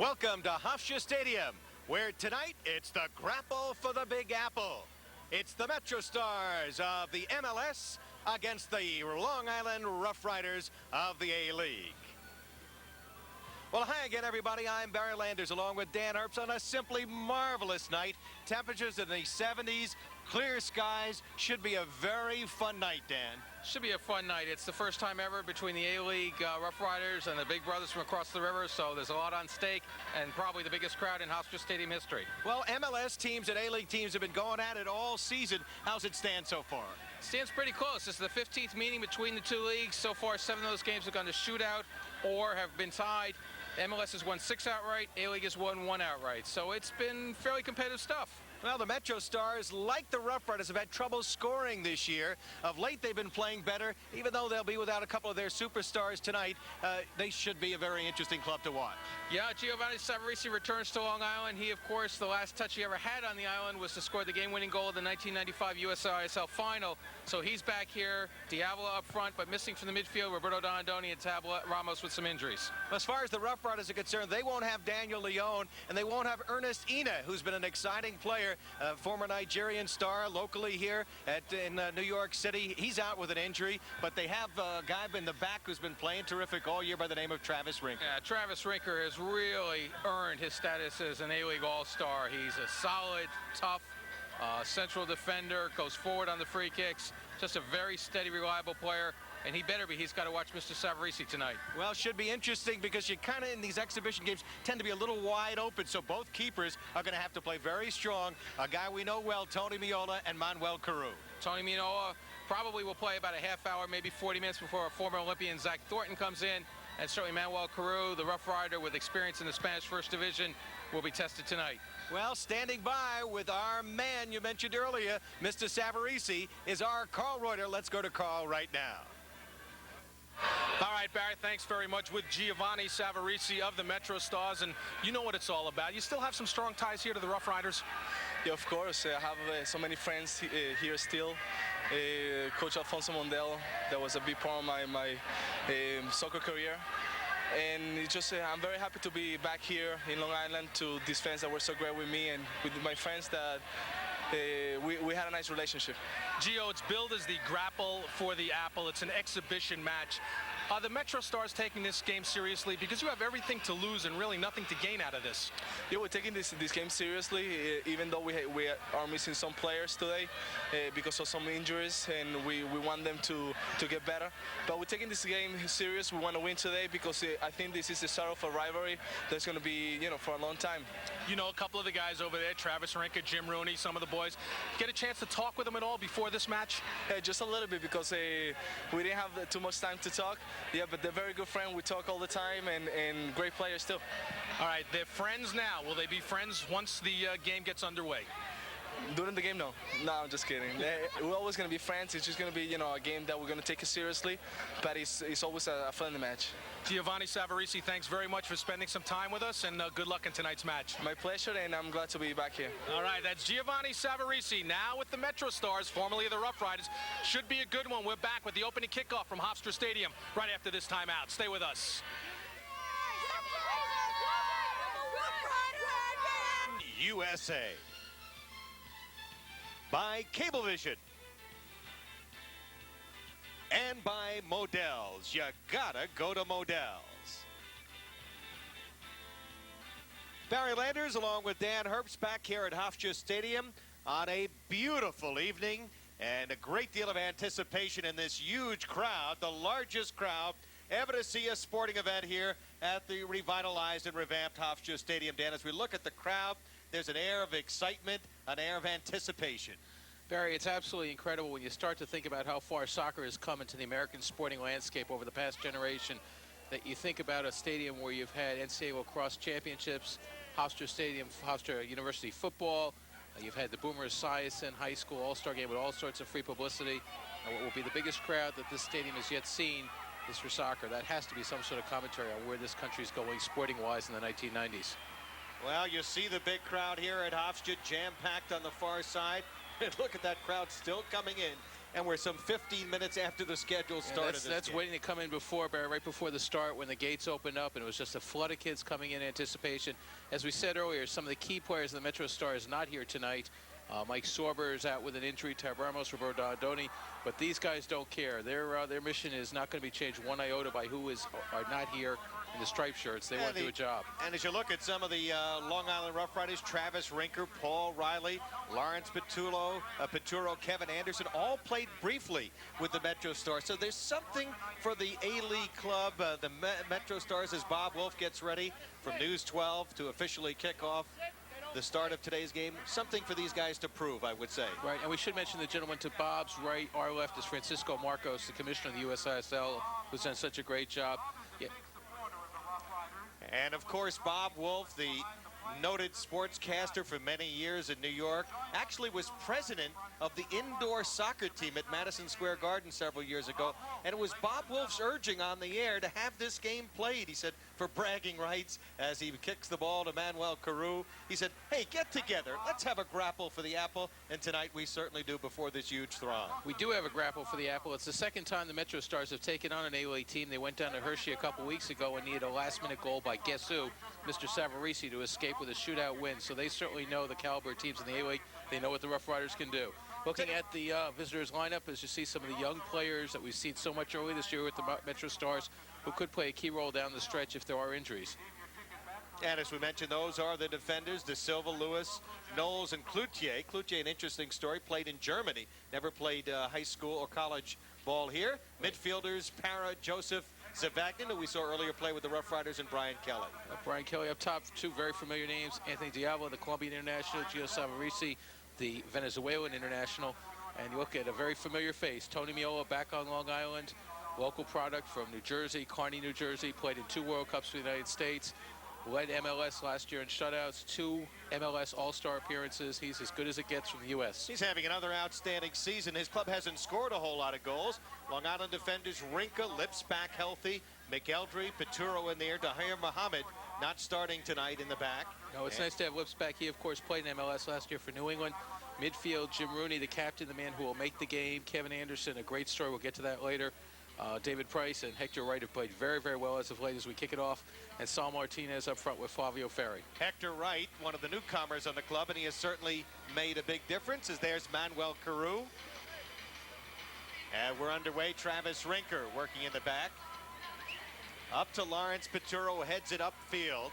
Welcome to Hofstra Stadium, where tonight it's the Grapple for the Big Apple. It's the MetroStars of the MLS against the Long Island Rough Riders of the A-League. Well, hi again, everybody. I'm Barry Landers, along with Dan Earps, on a simply marvelous night. Temperatures in the 70s, clear skies. Should be a very fun night, Dan. Should be a fun night. It's the first time ever between the A-League Rough Riders and the Big Brothers from across the river, so there's a lot on stake, and probably the biggest crowd in Hofstra Stadium history. Well, MLS teams and A-League teams have been going at it all season. How's it stand so far? Stands pretty close. This is the 15th meeting between the two leagues. So far, 7 of those games have gone to shootout or have been tied. MLS has won 6 outright. A-League has won 1 outright. So it's been fairly competitive stuff. Well, the MetroStars, like the Rough Riders, have had trouble scoring this year. Of late, they've been playing better. Even though they'll be without a couple of their superstars tonight, they should be a very interesting club to watch. Yeah, Giovanni Savarese returns to Long Island. He, of course, the last touch he ever had on the island was to score the game-winning goal of the 1995 USISL final. So he's back here. Diavolo up front, but missing from the midfield, Roberto Donadoni and Tabla Ramos with some injuries. As far as the Rough Riders are concerned, they won't have Daniel Leon, and they won't have Ernest Ina, who's been an exciting player. Former Nigerian star locally here in New York City. He's out with an injury, but they have a guy in the back who's been playing terrific all year by the name of Travis Rinker. Yeah, Travis Rinker has really earned his status as an A-League All-Star. He's a solid, tough central defender, goes forward on the free kicks, just a very steady, reliable player. And he better be. He's got to watch Mr. Savarese tonight. Well, should be interesting because you kind of, in these exhibition games, tend to be a little wide open. So both keepers are going to have to play very strong. A guy we know well, Tony Meola and Manuel Carew. Tony Meola probably will play about a half hour, maybe 40 minutes before our former Olympian Zach Thornton comes in. And certainly Manuel Carew, the Rough Rider with experience in the Spanish First Division, will be tested tonight. Well, standing by with our man you mentioned earlier, Mr. Savarese, is our Carl Reuter. Let's go to Carl right now. All right, Barry, thanks very much. With Giovanni Savarese of the MetroStars, and you know what it's all about. You still have some strong ties here to the Rough Riders? Yeah, of course. I have so many friends here still. Coach Alfonso Mondel, that was a big part of my soccer career. And it's just, I'm very happy to be back here in Long Island to these fans that were so great with me and with my friends that we had a nice relationship. Gio, it's billed as the Grapple for the Apple. It's an exhibition match. Are the MetroStars taking this game seriously? Because you have everything to lose and really nothing to gain out of this. Yeah, we're taking this game seriously, even though we are missing some players today because of some injuries, and we want them to get better. But we're taking this game serious. We want to win today because I think this is the start of a rivalry that's going to be, for a long time. You know, a couple of the guys over there, Travis Rinker, Jim Rooney, some of the boys. Get a chance to talk with them at all before this match? Just a little bit because we didn't have too much time to talk. Yeah, but they're very good friends. We talk all the time, and great players too. All right, they're friends now. Will they be friends once the game gets underway? During the game, no. No, I'm just kidding. We're always going to be friends. It's just going to be, a game that we're going to take it seriously, but it's always a friendly match. Giovanni Savarese, thanks very much for spending some time with us, and good luck in tonight's match. My pleasure, and I'm glad to be back here. All right, that's Giovanni Savarese, now with the MetroStars, formerly of the Rough Riders. Should be a good one. We're back with the opening kickoff from Hofstra Stadium right after this timeout. Stay with us. USA. By Cablevision. And by Modell's. You gotta go to Modell's. Barry Landers along with Dan Herbst back here at Hofstra Stadium on a beautiful evening and a great deal of anticipation in this huge crowd, the largest crowd ever to see a sporting event here at the revitalized and revamped Hofstra Stadium. Dan, as we look at the crowd, there's an air of excitement, an air of anticipation. Barry, it's absolutely incredible when you start to think about how far soccer has come into the American sporting landscape over the past generation, that you think about a stadium where you've had NCAA lacrosse championships, Hofstra Stadium, Hofstra University football, you've had the Boomer Esiason High School All-Star game with all sorts of free publicity, and what will be the biggest crowd that this stadium has yet seen is for soccer. That has to be some sort of commentary on where this country's going sporting-wise in the 1990s. Well, you see the big crowd here at Hofstra, jam-packed on the far side. And look at that crowd still coming in and we're some 15 minutes after the schedule started. That's waiting to come in before, Barry, right before the start when the gates opened up, and it was just a flood of kids coming in anticipation. As we said earlier, some of the key players of the MetroStars not here tonight. Mike Sorber is out with an injury, Tab Ramos, Roberto Adoni, but these guys don't care. Their mission is not going to be changed one iota by who are not here in the striped shirts. They want to do a job. And as you look at some of the Long Island Rough Riders, Travis Rinker, Paul Riley, Lawrence Peturo, Kevin Anderson, all played briefly with the MetroStars. So there's something for the A-League club, the MetroStars, as Bob Wolf gets ready from News 12 to officially kick off the start of today's game. Something for these guys to prove, I would say. Right, and we should mention the gentleman to Bob's right, our left, is Francisco Marcos, the commissioner of the USISL, who's done such a great job. Yeah. And of course, Bob Wolf, the noted sportscaster for many years in New York, actually was president of the indoor soccer team at Madison Square Garden several years ago. And it was Bob Wolf's urging on the air to have this game played, he said, for bragging rights, as he kicks the ball to Manuel Carew. He said, hey, get together. Let's have a grapple for the apple. And tonight we certainly do before this huge throng. We do have a grapple for the apple. It's the second time the MetroStars have taken on an A-League team. They went down to Hershey a couple weeks ago and needed a last-minute goal by guess who? Mr. Savarese, to escape with a shootout win. So they certainly know the caliber of teams in the A-League. They know what the Rough Riders can do. Looking at the visitors lineup, as you see some of the young players that we've seen so much early this year with the MetroStars, who could play a key role down the stretch if there are injuries. And as we mentioned, those are the defenders, De Silva, Lewis, Knowles, and Cloutier. Cloutier, an interesting story, played in Germany, never played high school or college ball here. Right. Midfielders, Para, Joseph, Zavagnin, who we saw earlier play with the Rough Riders, and Brian Kelly. Brian Kelly up top, two very familiar names, Anthony Diablo, the Colombian international, Gio Savarese, the Venezuelan international. And you look at a very familiar face, Tony Miola back on Long Island, local product from New Jersey, Kearney, New Jersey, played in 2 World Cups for the United States, led MLS last year in shutouts, 2 MLS All-Star appearances. He's as good as it gets from the U.S. He's having another outstanding season. His club hasn't scored a whole lot of goals. Long Island defenders, Rinka, Lips back healthy, McElderry, Peturo in there, Dahir Muhammad not starting tonight in the back. No, it's nice to have Lips back. He, of course, played in MLS last year for New England. Midfield, Jim Rooney, the captain, the man who will make the game. Kevin Anderson, a great story. We'll get to that later. David Price and Hector Wright have played very, very well as of late as we kick it off. And Sal Martinez up front with Flavio Ferri. Hector Wright, one of the newcomers on the club, and he has certainly made a big difference, as there's Manuel Carew. And we're underway. Travis Rinker working in the back. Up to Lawrence Peturo, heads it upfield.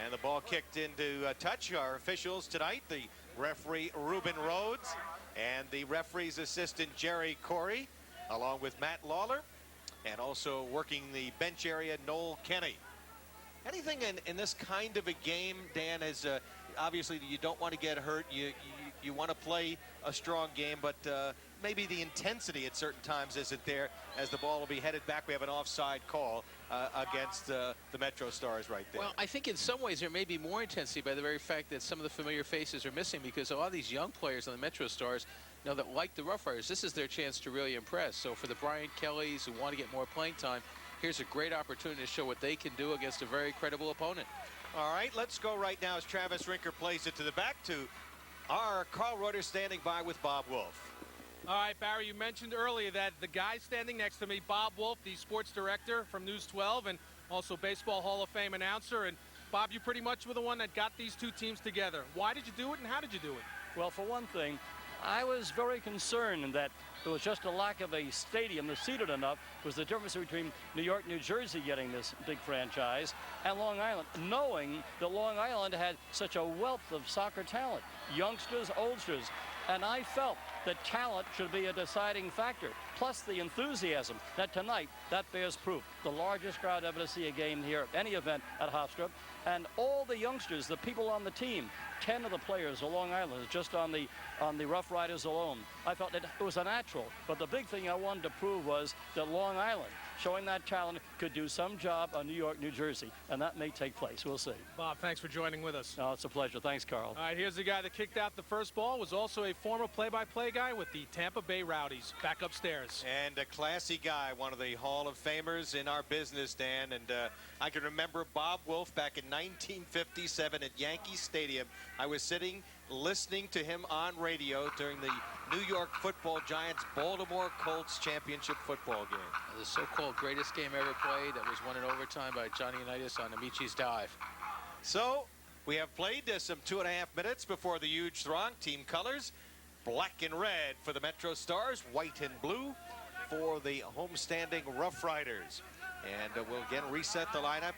And the ball kicked into touch. Our officials tonight, the referee Ruben Rhodes and the referee's assistant Jerry Corey, along with Matt Lawler, and also working the bench area, Noel Kenny. Anything in this kind of a game, Dan, is obviously you don't want to get hurt. You want to play a strong game, but maybe the intensity at certain times isn't there, as the ball will be headed back. We have an offside call against the MetroStars right there. Well, I think in some ways there may be more intensity by the very fact that some of the familiar faces are missing, because a lot of these young players on the MetroStars know that, like the Rough Riders, this is their chance to really impress. So for the Brian Kellys who want to get more playing time, here's a great opportunity to show what they can do against a very credible opponent. All right, let's go right now as Travis Rinker plays it to the back to our Carl Reuter standing by with Bob Wolf. All right, Barry, you mentioned earlier that the guy standing next to me, Bob Wolf, the sports director from News 12 and also Baseball Hall of Fame announcer. And Bob, you pretty much were the one that got these two teams together. Why did you do it, and how did you do it? Well, for one thing, I was very concerned that there was just a lack of a stadium that seated enough. Was the difference between New York, New Jersey getting this big franchise and Long Island, knowing that Long Island had such a wealth of soccer talent, youngsters, oldsters. And I felt that talent should be a deciding factor, plus the enthusiasm that tonight, that bears proof. The largest crowd ever to see a game here, any event at Hofstra, and all the youngsters, the people on the team, 10 of the players of Long Island, just on the Rough Riders alone. I felt that it was a natural, but the big thing I wanted to prove was that Long Island, showing that talent, could do some job on New York, New Jersey, and that may take place. We'll see. Bob, thanks for joining with us. Oh, it's a pleasure. Thanks, Carl. All right, here's the guy that kicked out the first ball, was also a former play-by-play guy with the Tampa Bay Rowdies. Back upstairs. And a classy guy, one of the Hall of Famers in our business, Dan. And I can remember Bob Wolf back in 1957 at Yankee Stadium. I was sitting listening to him on radio during the New York Football Giants Baltimore Colts championship football game. The so-called greatest game ever played that was won in overtime by Johnny Unitas on Amici's dive. So we have played some 2.5 minutes before the huge throng. Team colors, black and red for the MetroStars, white and blue for the homestanding Rough Riders. And we'll again reset the lineup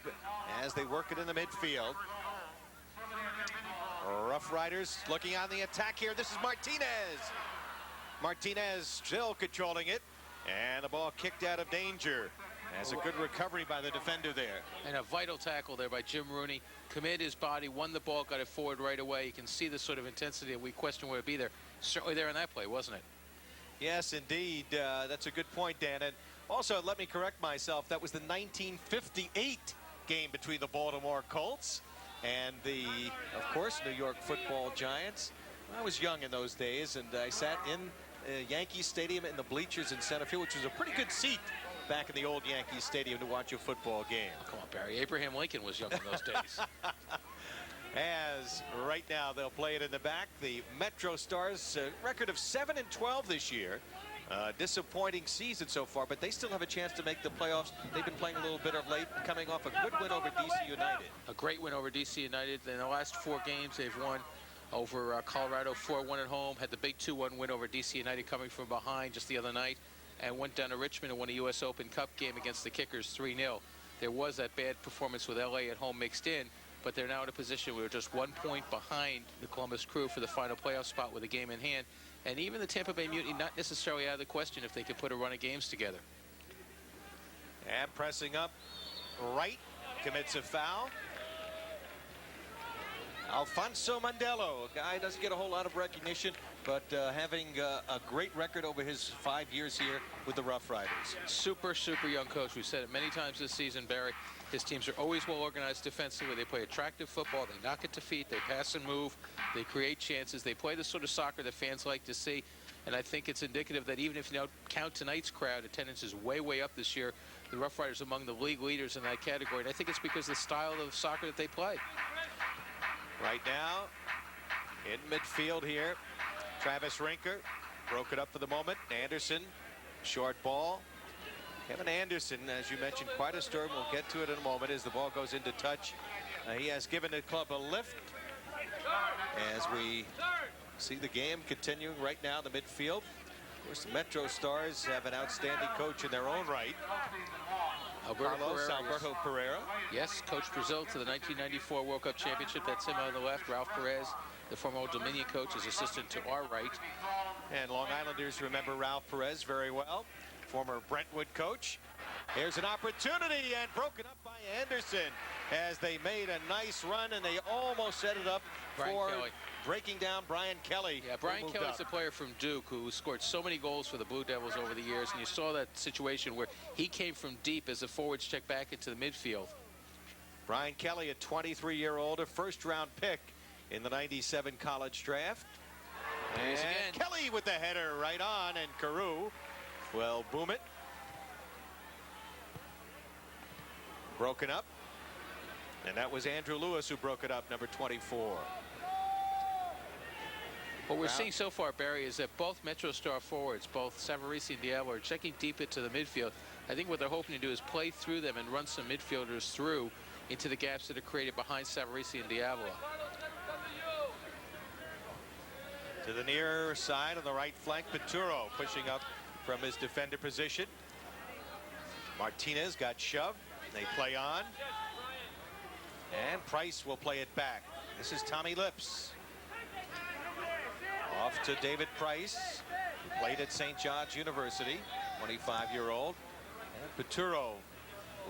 as they work it in the midfield. Rough Riders looking on the attack here. This is Martinez. Martinez still controlling it. And the ball kicked out of danger. That's a good recovery by the defender there. And a vital tackle there by Jim Rooney. Committed his body, won the ball, got it forward right away. You can see the sort of intensity that we questioned would it be there. Certainly there in that play, wasn't it? Yes, indeed. That's a good point, Dan. And also, let me correct myself. That was the 1958 game between the Baltimore Colts and the, of course, New York Football Giants. I was young in those days, and I sat in Yankee Stadium in the bleachers in center field, which was a pretty good seat back in the old Yankee Stadium to watch a football game. Oh, come on, Barry. Abraham Lincoln was young in those days. As right now they'll play it in the back. The MetroStars record of 7-12 this year. Disappointing season so far, but they still have a chance to make the playoffs. They've been playing a little bit of late, coming off a good win over DC United. A great win over DC United. In the last 4 games, they've won over Colorado 4-1 at home, had the big 2-1 win over DC United coming from behind just the other night, and went down to Richmond and won a U.S. Open Cup game against the Kickers 3-0. There was that bad performance with L.A. at home mixed in, but they're now in a position where they're just 1 point behind the Columbus Crew for the final playoff spot with a game in hand. And even the Tampa Bay Mutiny not necessarily out of the question if they could put a run of games together. And pressing up right, commits a foul. Alfonso Mandello, a guy doesn't get a whole lot of recognition, but having a great record over his 5 years here with the Rough Riders. Super, super young coach. We've said it many times this season, Barry. His teams are always well organized defensively. They play attractive football. They knock it to feet. They pass and move. They create chances. They play the sort of soccer that fans like to see. And I think it's indicative that even if you don't count tonight's crowd, attendance is way, way up this year. The Rough Riders are among the league leaders in that category. And I think it's because of the style of soccer that they play. Right now, in midfield here, Travis Rinker broke it up for the moment. Anderson, short ball. Kevin Anderson, as you mentioned, quite a story. We'll get to it in a moment as the ball goes into touch. He has given the club a lift as we see the game continuing right now in the midfield. Of course, the MetroStars have an outstanding coach in their own right. Alberto Pereira. Yes, coached Brazil to the 1994 World Cup Championship. That's him on the left. Ralph Perez, the former Old Dominion coach, is assistant to our right. And Long Islanders remember Ralph Perez very well, former Brentwood coach. Here's an opportunity and broken up by Anderson as they made a nice run and they almost set it up for breaking down Brian Kelly. Yeah, Brian Kelly's a player from Duke who scored so many goals for the Blue Devils over the years, and you saw that situation where he came from deep as a forwards check back into the midfield. Brian Kelly, a 23-year-old, a first-round pick in the '97 college draft. And Kelly with the header right on, and Carew will boom it. Broken up. And that was Andrew Lewis who broke it up, number 24. What we're seeing so far, Barry, is that both MetroStar forwards, both Savarese and Diablo, are checking deep into the midfield. I think what they're hoping to do is play through them and run some midfielders through into the gaps that are created behind Savarese and Diablo. To the near side on the right flank, Peturo pushing up from his defender position. Martinez got shoved. They play on. And Price will play it back. This is Tommy Lips. Off to David Price, who played at St. John's University, 25-year-old. And Peturo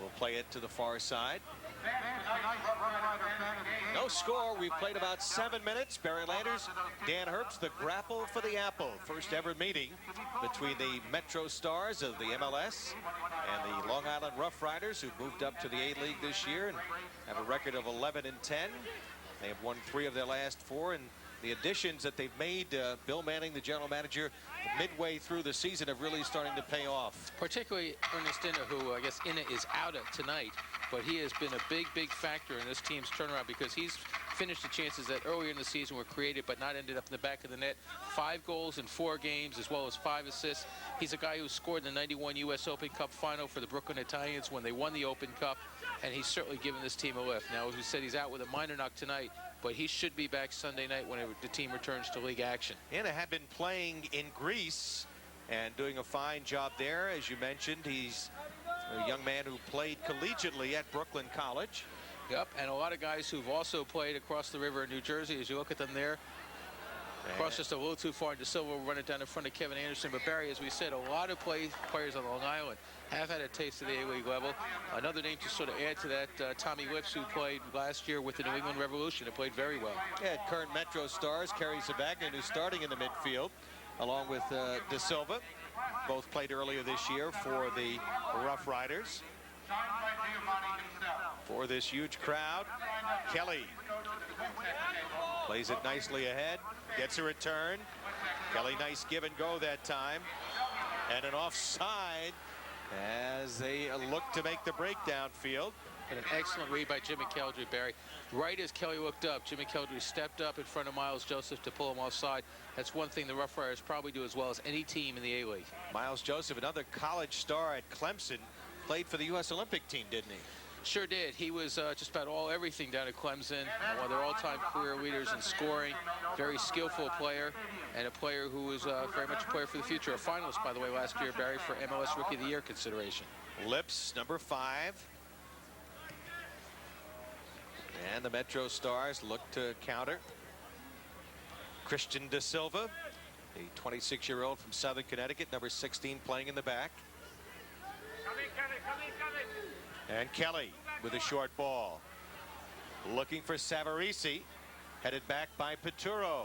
will play it to the far side. No score. We've played about 7 minutes. Barry Landers, Dan Herbst, the Grapple for the Apple. First ever meeting between the MetroStars of the MLS and the Long Island Rough Riders, who moved up to the A-League this year and have a record of 11-10. They have won 3 of their last 4, and the additions that they've made, Bill Manning, the general manager, midway through the season have really starting to pay off. Particularly Ernest Inna, who I guess Inna is out tonight, but he has been a big, big factor in this team's turnaround because he's finish the chances that earlier in the season were created but not ended up in the back of the net. 5 goals in 4 games, as well as 5 assists. He's a guy who scored in the '91 U.S. Open Cup final for the Brooklyn Italians when they won the Open Cup, and he's certainly given this team a lift. Now, as we said, he's out with a minor knock tonight, but he should be back Sunday night when the team returns to league action. And had been playing in Greece and doing a fine job there. As you mentioned, he's a young man who played collegiately at Brooklyn College. Yep, and a lot of guys who've also played across the river in New Jersey. As you look at them there, cross just a little too far, and De Silva will run it down in front of Kevin Anderson. But Barry, as we said, a lot of players on Long Island have had a taste of the A-League level. Another name to sort of add to that, Tommy Lips, who played last year with the New England Revolution and played very well. Yeah, current MetroStars, Kerry Savagnin, who's starting in the midfield, along with De Silva. Both played earlier this year for the Rough Riders. For this huge crowd, Kelly plays it nicely ahead, gets a return. Kelly, nice give and go that time. And an offside as they look to make the break downfield. And an excellent read by Jim McKeldry, Barry. Right as Kelly looked up, Jim McKeldry stepped up in front of Miles Joseph to pull him offside. That's one thing the Rough Riders probably do as well as any team in the A-League. Miles Joseph, another college star at Clemson, played for the U.S. Olympic team, didn't he? Sure did. He was just about everything down at Clemson. One of their all-time career leaders in scoring. Very skillful player, and a player who is very much a player for the future. A finalist, by the way, last year, Barry, for MLS Rookie of the Year consideration. Lips, number 5. And the MetroStars look to counter. Christian De Silva, a 26-year-old from Southern Connecticut, number 16, playing in the back. And Kelly with a short ball. Looking for Savarese. Headed back by Peturo.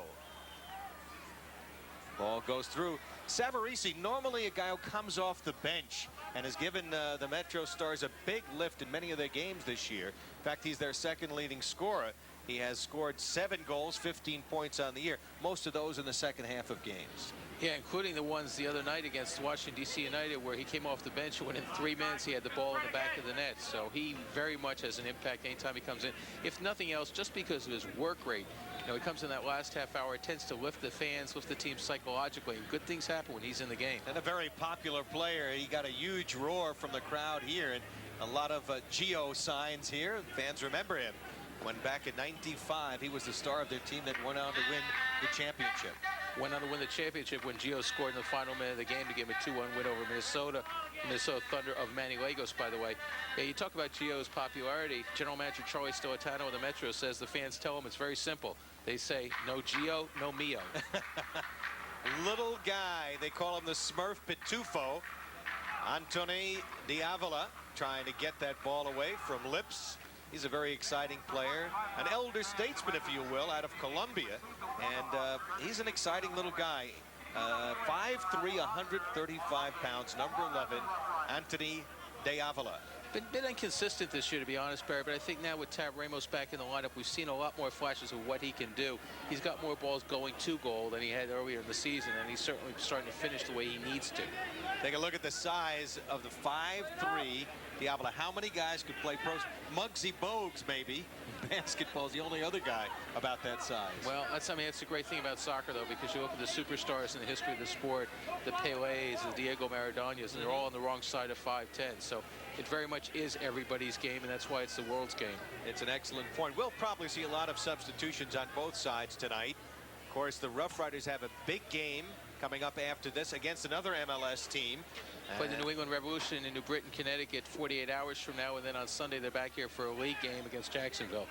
Ball goes through. Savarese, normally a guy who comes off the bench and has given the MetroStars a big lift in many of their games this year. In fact, he's their second leading scorer. He has scored 7 goals, 15 points on the year, most of those in the second half of games. Yeah, including the ones the other night against Washington, D.C. United, where he came off the bench and within 3 minutes he had the ball in the back of the net. So he very much has an impact anytime he comes in. If nothing else, just because of his work rate. You know, he comes in that last half hour, it tends to lift the fans, lift the team psychologically, and good things happen when he's in the game. And a very popular player. He got a huge roar from the crowd here, and a lot of Gio signs here. Fans remember him. When back in '95, he was the star of their team that went on to win the championship. Went on to win the championship when Gio scored in the final minute of the game to give him a 2-1 win over Minnesota. Minnesota Thunder of Manny Lagos, by the way. Yeah, you talk about Gio's popularity. General Manager Charlie Stoetano of the Metro says the fans tell him it's very simple. They say, no Gio, no Mio. Little guy, they call him the Smurf Pitufo. Antony Diavola trying to get that ball away from Lips. He's a very exciting player, an elder statesman, if you will, out of Colombia. And he's an exciting little guy. 5'3", 135 pounds, number 11, Antony Diavola. Been inconsistent this year, to be honest, Barry, but I think now with Tab Ramos back in the lineup, we've seen a lot more flashes of what he can do. He's got more balls going to goal than he had earlier in the season, and he's certainly starting to finish the way he needs to. Take a look at the size of the 5'3", Diavola. How many guys could play pros? Muggsy Bogues, maybe. Basketball's the only other guy about that size. Well, that's the great thing about soccer, though, because you look at the superstars in the history of the sport, the Pelés, the Diego Maradonas, and they're all on the wrong side of 5'10". So it very much is everybody's game, and that's why it's the world's game. It's an excellent point. We'll probably see a lot of substitutions on both sides tonight. Of course, the Rough Riders have a big game coming up after this against another MLS team. Play the New England Revolution in New Britain, Connecticut, 48 hours from now, and then on Sunday they're back here for a league game against Jacksonville.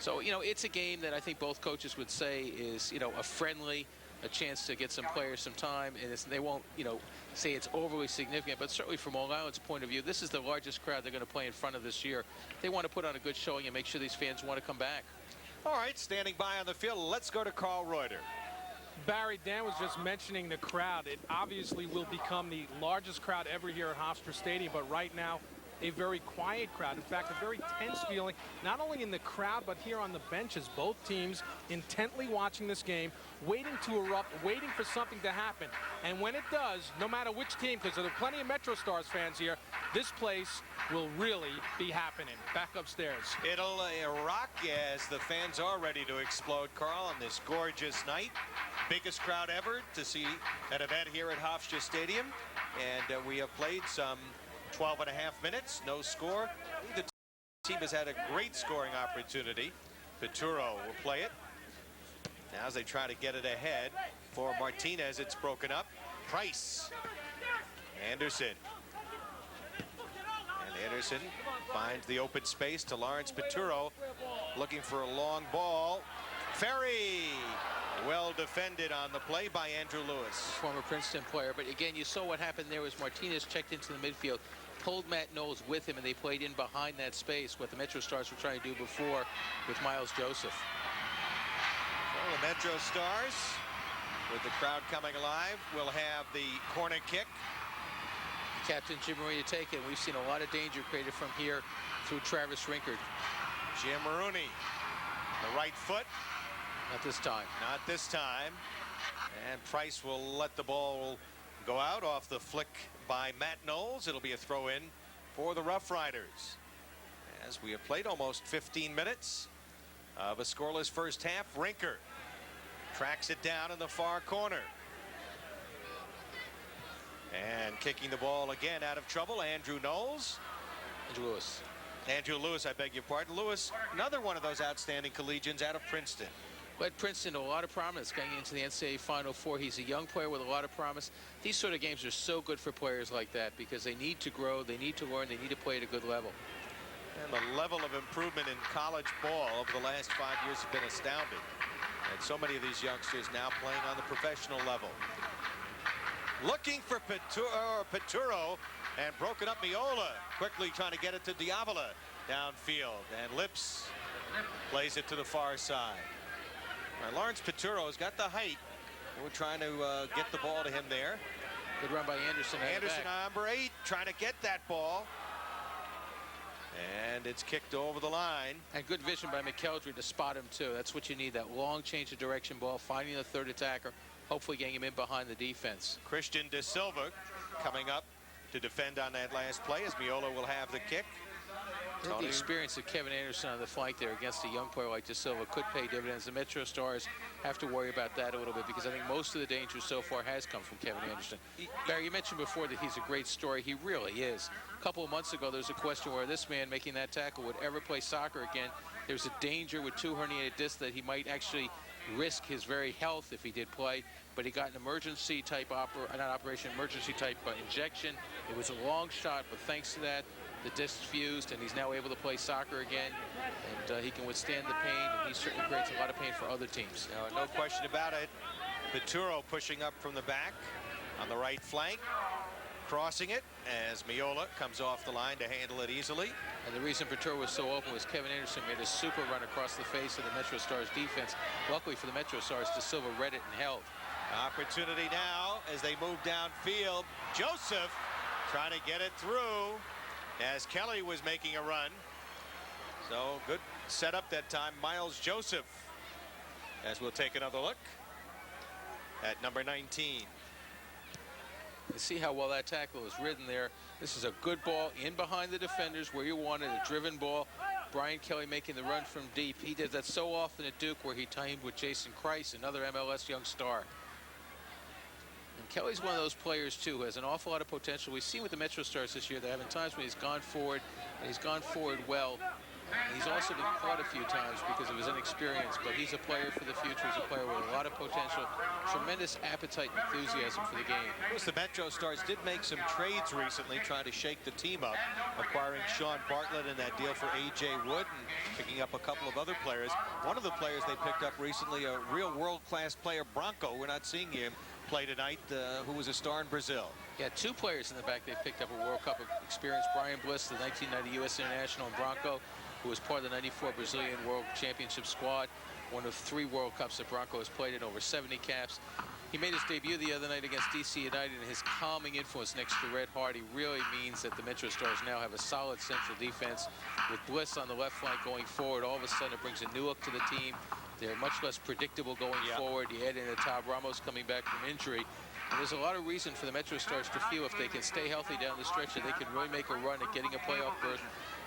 So, you know, it's a game that I think both coaches would say is, you know, a friendly, a chance to get some players some time, and they won't, you know, say it's overly significant, but certainly from Long Island's point of view, this is the largest crowd they're going to play in front of this year. They want to put on a good showing and make sure these fans want to come back. All right, standing by on the field, let's go to Carl Reuter. Barry, Dan was just mentioning the crowd. It obviously will become the largest crowd ever here at Hofstra Stadium, but right now a very quiet crowd. In fact, a very tense feeling, not only in the crowd, but here on the benches. Both teams intently watching this game, waiting to erupt, waiting for something to happen. And when it does, no matter which team, because there are plenty of MetroStars fans here, this place will really be happening. Back upstairs. It'll rock as the fans are ready to explode, Carl, on this gorgeous night. Biggest crowd ever to see an event here at Hofstra Stadium. And we have played some 12.5 minutes, no score. The team has had a great scoring opportunity. Peturo will play it. Now as they try to get it ahead for Martinez, it's broken up. Price. Anderson. And Anderson finds the open space to Lawrence Peturo, looking for a long ball. Ferry, well defended on the play by Andrew Lewis. Former Princeton player, but again, you saw what happened there was Martinez checked into the midfield, pulled Matt Knowles with him, and they played in behind that space, what the MetroStars were trying to do before with Miles Joseph. Well, the MetroStars, with the crowd coming alive, will have the corner kick. Captain Jim Marie to take it. We've seen a lot of danger created from here through Travis Rinkard. Jim Rooney, the right foot. Not this time. Not this time. And Price will let the ball go out off the flick by Matt Knowles. It'll be a throw in for the Rough Riders. As we have played almost 15 minutes of a scoreless first half, Rinkard tracks it down in the far corner. And kicking the ball again out of trouble, Andrew Knowles. Andrew Lewis. Andrew Lewis, I beg your pardon. Lewis, another one of those outstanding collegians out of Princeton. Led Princeton to a lot of promise going into the NCAA Final Four. He's a young player with a lot of promise. These sort of games are so good for players like that because they need to grow, they need to learn, they need to play at a good level. And the level of improvement in college ball over the last 5 years has been astounding. And so many of these youngsters now playing on the professional level. Looking for Peturo, and broken up Miola, quickly trying to get it to Diavola downfield, and Lips plays it to the far side. Right, Lawrence Peturo has got the height. We're trying to get the ball to him there. Good run by Anderson. Anderson, number 8, trying to get that ball. And it's kicked over the line. And good vision by McKeldry to spot him too. That's what you need, that long change of direction ball, finding the third attacker, hopefully getting him in behind the defense. Christian De Silva coming up to defend on that last play as Miola will have the kick. The experience of Kevin Anderson on the flank there against a young player like De Silva could pay dividends. The MetroStars have to worry about that a little bit because I think most of the danger so far has come from Kevin Anderson. Barry, you mentioned before that he's a great story. He really is. A couple of months ago, there was a question where this man making that tackle would ever play soccer again. There's a danger with 2 herniated discs that he might actually risk his very health if he did play, but he got an emergency type emergency type injection. It was a long shot, but thanks to that, the disc fused, and he's now able to play soccer again, and he can withstand the pain, and he certainly creates a lot of pain for other teams. No question about it. Peturo pushing up from the back on the right flank, crossing it as Miola comes off the line to handle it easily. And the reason Peturo was so open was Kevin Anderson made a super run across the face of the MetroStars defense. Luckily for the MetroStars, De Silva read it and held. Opportunity now as they move downfield. Joseph trying to get it through as Kelly was making a run. So good setup that time. Miles Joseph, as we'll take another look at number 19. You see how well that tackle is ridden there. This is a good ball in behind the defenders where you wanted, a driven ball. Brian Kelly making the run from deep. He did that so often at Duke where he timed with Jason Kreis, another MLS young star. And Kelly's one of those players, too, who has an awful lot of potential. We've seen with the MetroStars this year, they're having times when he's gone forward, and he's gone forward well. And he's also been caught a few times because of his inexperience, but he's a player for the future. He's a player with a lot of potential, tremendous appetite and enthusiasm for the game. Of course, the MetroStars did make some trades recently, trying to shake the team up, acquiring Sean Bartlett in that deal for A.J. Wood and picking up a couple of other players. One of the players they picked up recently, a real world-class player, Branco. We're not seeing him play tonight, who was a star in Brazil. Yeah, 2 players in the back they picked up a World Cup experience. Brian Bliss, the 1990 U.S. International, and Branco, who was part of the 94 Brazilian World Championship squad, one of 3 World Cups that Branco has played in, over 70 caps. He made his debut the other night against DC United, and his calming influence next to Red Hardy really means that the MetroStars now have a solid central defense with Bliss on the left flank going forward. All of a sudden, it brings a new look to the team. They're much less predictable going forward. You add in the Todd Ramos coming back from injury. And there's a lot of reason for the MetroStars to feel if they can stay healthy down the stretch that they can really make a run at getting a playoff berth.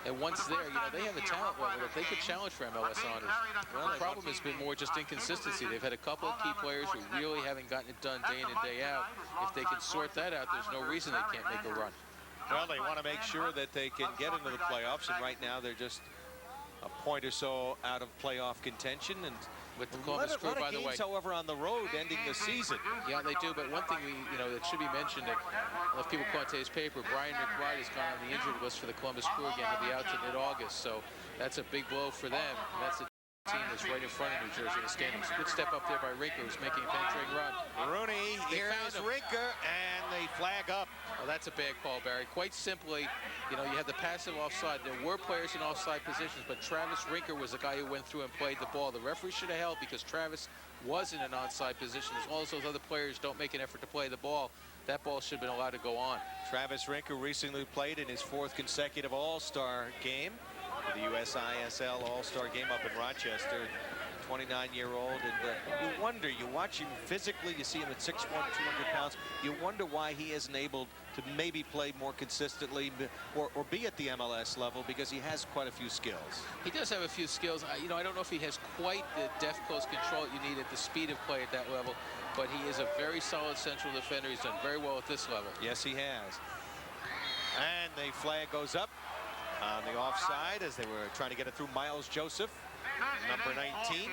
And once there, you know, they have a talent level that they could challenge for MLS honors. Well, the problem has been more just inconsistency. They've had a couple of key players who really haven't gotten it done day in and day out. If they can sort that out, there's no reason they can't make a run. Well, they want to make sure that they can get into the playoffs, and right now they're just a point or so out of playoff contention. And with the Columbus Crew, by the way, however, on the road ending the season. Yeah, they do. But one thing that should be mentioned, that if people caught today's paper, Brian McBride has gone on the injured list for the Columbus Crew again. He'll be out to mid-August, so that's a big blow for them. And that's a team that's right in front of New Jersey in the standings. Good step up there by Rinker, who's making a penetrating run. Rooney, here is Rinker, and they flag up. Well, that's a bad call, Barry. Quite simply, you had the passive offside. There were players in offside positions, but Travis Rinker was the guy who went through and played the ball. The referee should have held because Travis was in an onside position. As long as those other players don't make an effort to play the ball, that ball should have been allowed to go on. Travis Rinker recently played in his 4th consecutive All-Star game, the USISL All-Star game up in Rochester. 29-year-old, and you wonder, you watch him physically, you see him at 6'1", 200 pounds, you wonder why he isn't able to maybe play more consistently or be at the MLS level, because he has quite a few skills. He does have a few skills. I don't know if he has quite the deft close control you need at the speed of play at that level, but he is a very solid central defender. He's done very well at this level. Yes, he has. And the flag goes up on the offside as they were trying to get it through Miles Joseph. Number 19,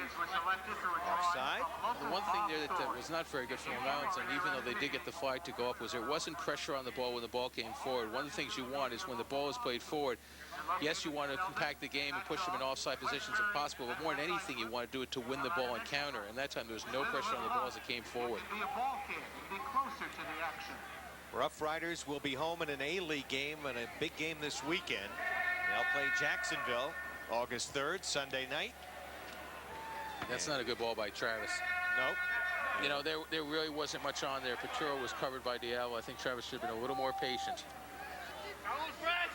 offside. The one thing there that was not very good for Long Island, and even though they did get the flag to go up, was there wasn't pressure on the ball when the ball came forward. One of the things you want is when the ball is played forward, yes, you want to compact the game and push them in offside positions if possible, but more than anything, you want to do it to win the ball and counter. And that time, there was no pressure on the ball as it came forward. Rough Riders will be home in an A-League game and a big game this weekend. They'll play Jacksonville August 3rd, Sunday night. That's not a good ball by Travis. Nope. There really wasn't much on there. Peturo was covered by Diallo. I think Travis should have been a little more patient.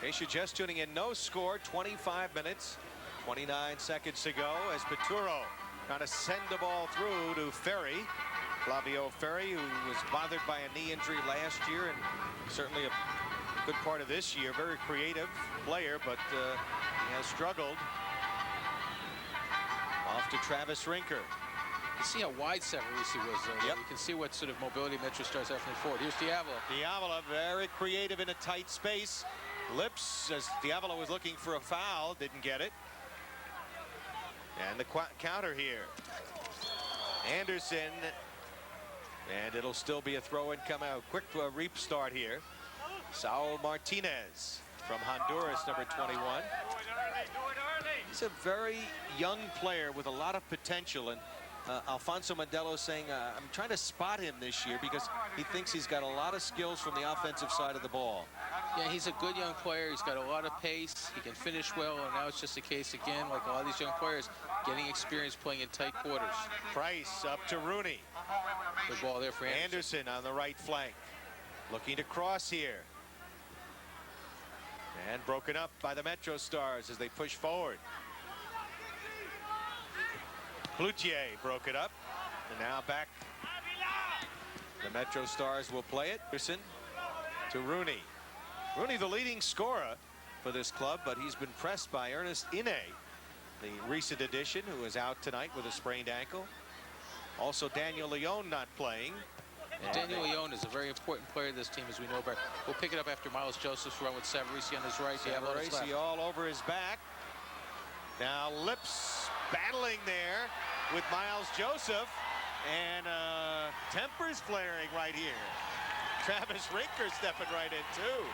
In case you're just tuning in, no score, 25 minutes, 29 seconds to go as Peturo trying to send the ball through to Ferry. Flavio Ferry, who was bothered by a knee injury last year and certainly a good part of this year. Very creative player, but he has struggled. Off to Travis Rinker. You see how wide Savarese was, though. Yep. You can see what sort of mobility MetroStars have forward. Here's Diavolo. Diavolo very creative in a tight space. Lips, as Diavolo was looking for a foul, didn't get it. And the counter here. Anderson. And it'll still be a throw and come out. Quick reap start here. Saul Martinez from Honduras, number 21. He's a very young player with a lot of potential, and Alfonso Modelo saying, I'm trying to spot him this year because he thinks he's got a lot of skills from the offensive side of the ball. Yeah, he's a good young player. He's got a lot of pace. He can finish well, and now it's just a case, again, like a lot of these young players, getting experience playing in tight quarters. Price up to Rooney. Good ball there for Anderson. Anderson on the right flank. Looking to cross here. And broken up by the MetroStars as they push forward. Cloutier broke it up. And now back. The MetroStars will play it. Anderson to Rooney. Rooney, the leading scorer for this club, but he's been pressed by Ernest Ine, the recent addition, who is out tonight with a sprained ankle. Also, Daniel Leon not playing. And Daniel Leon is a very important player to this team, as we know. But we'll pick it up after Miles Joseph's run with Savarese on his right. Savarese all over his back. Now Lips battling there with Miles Joseph, and tempers flaring right here. Travis Rinker stepping right in too.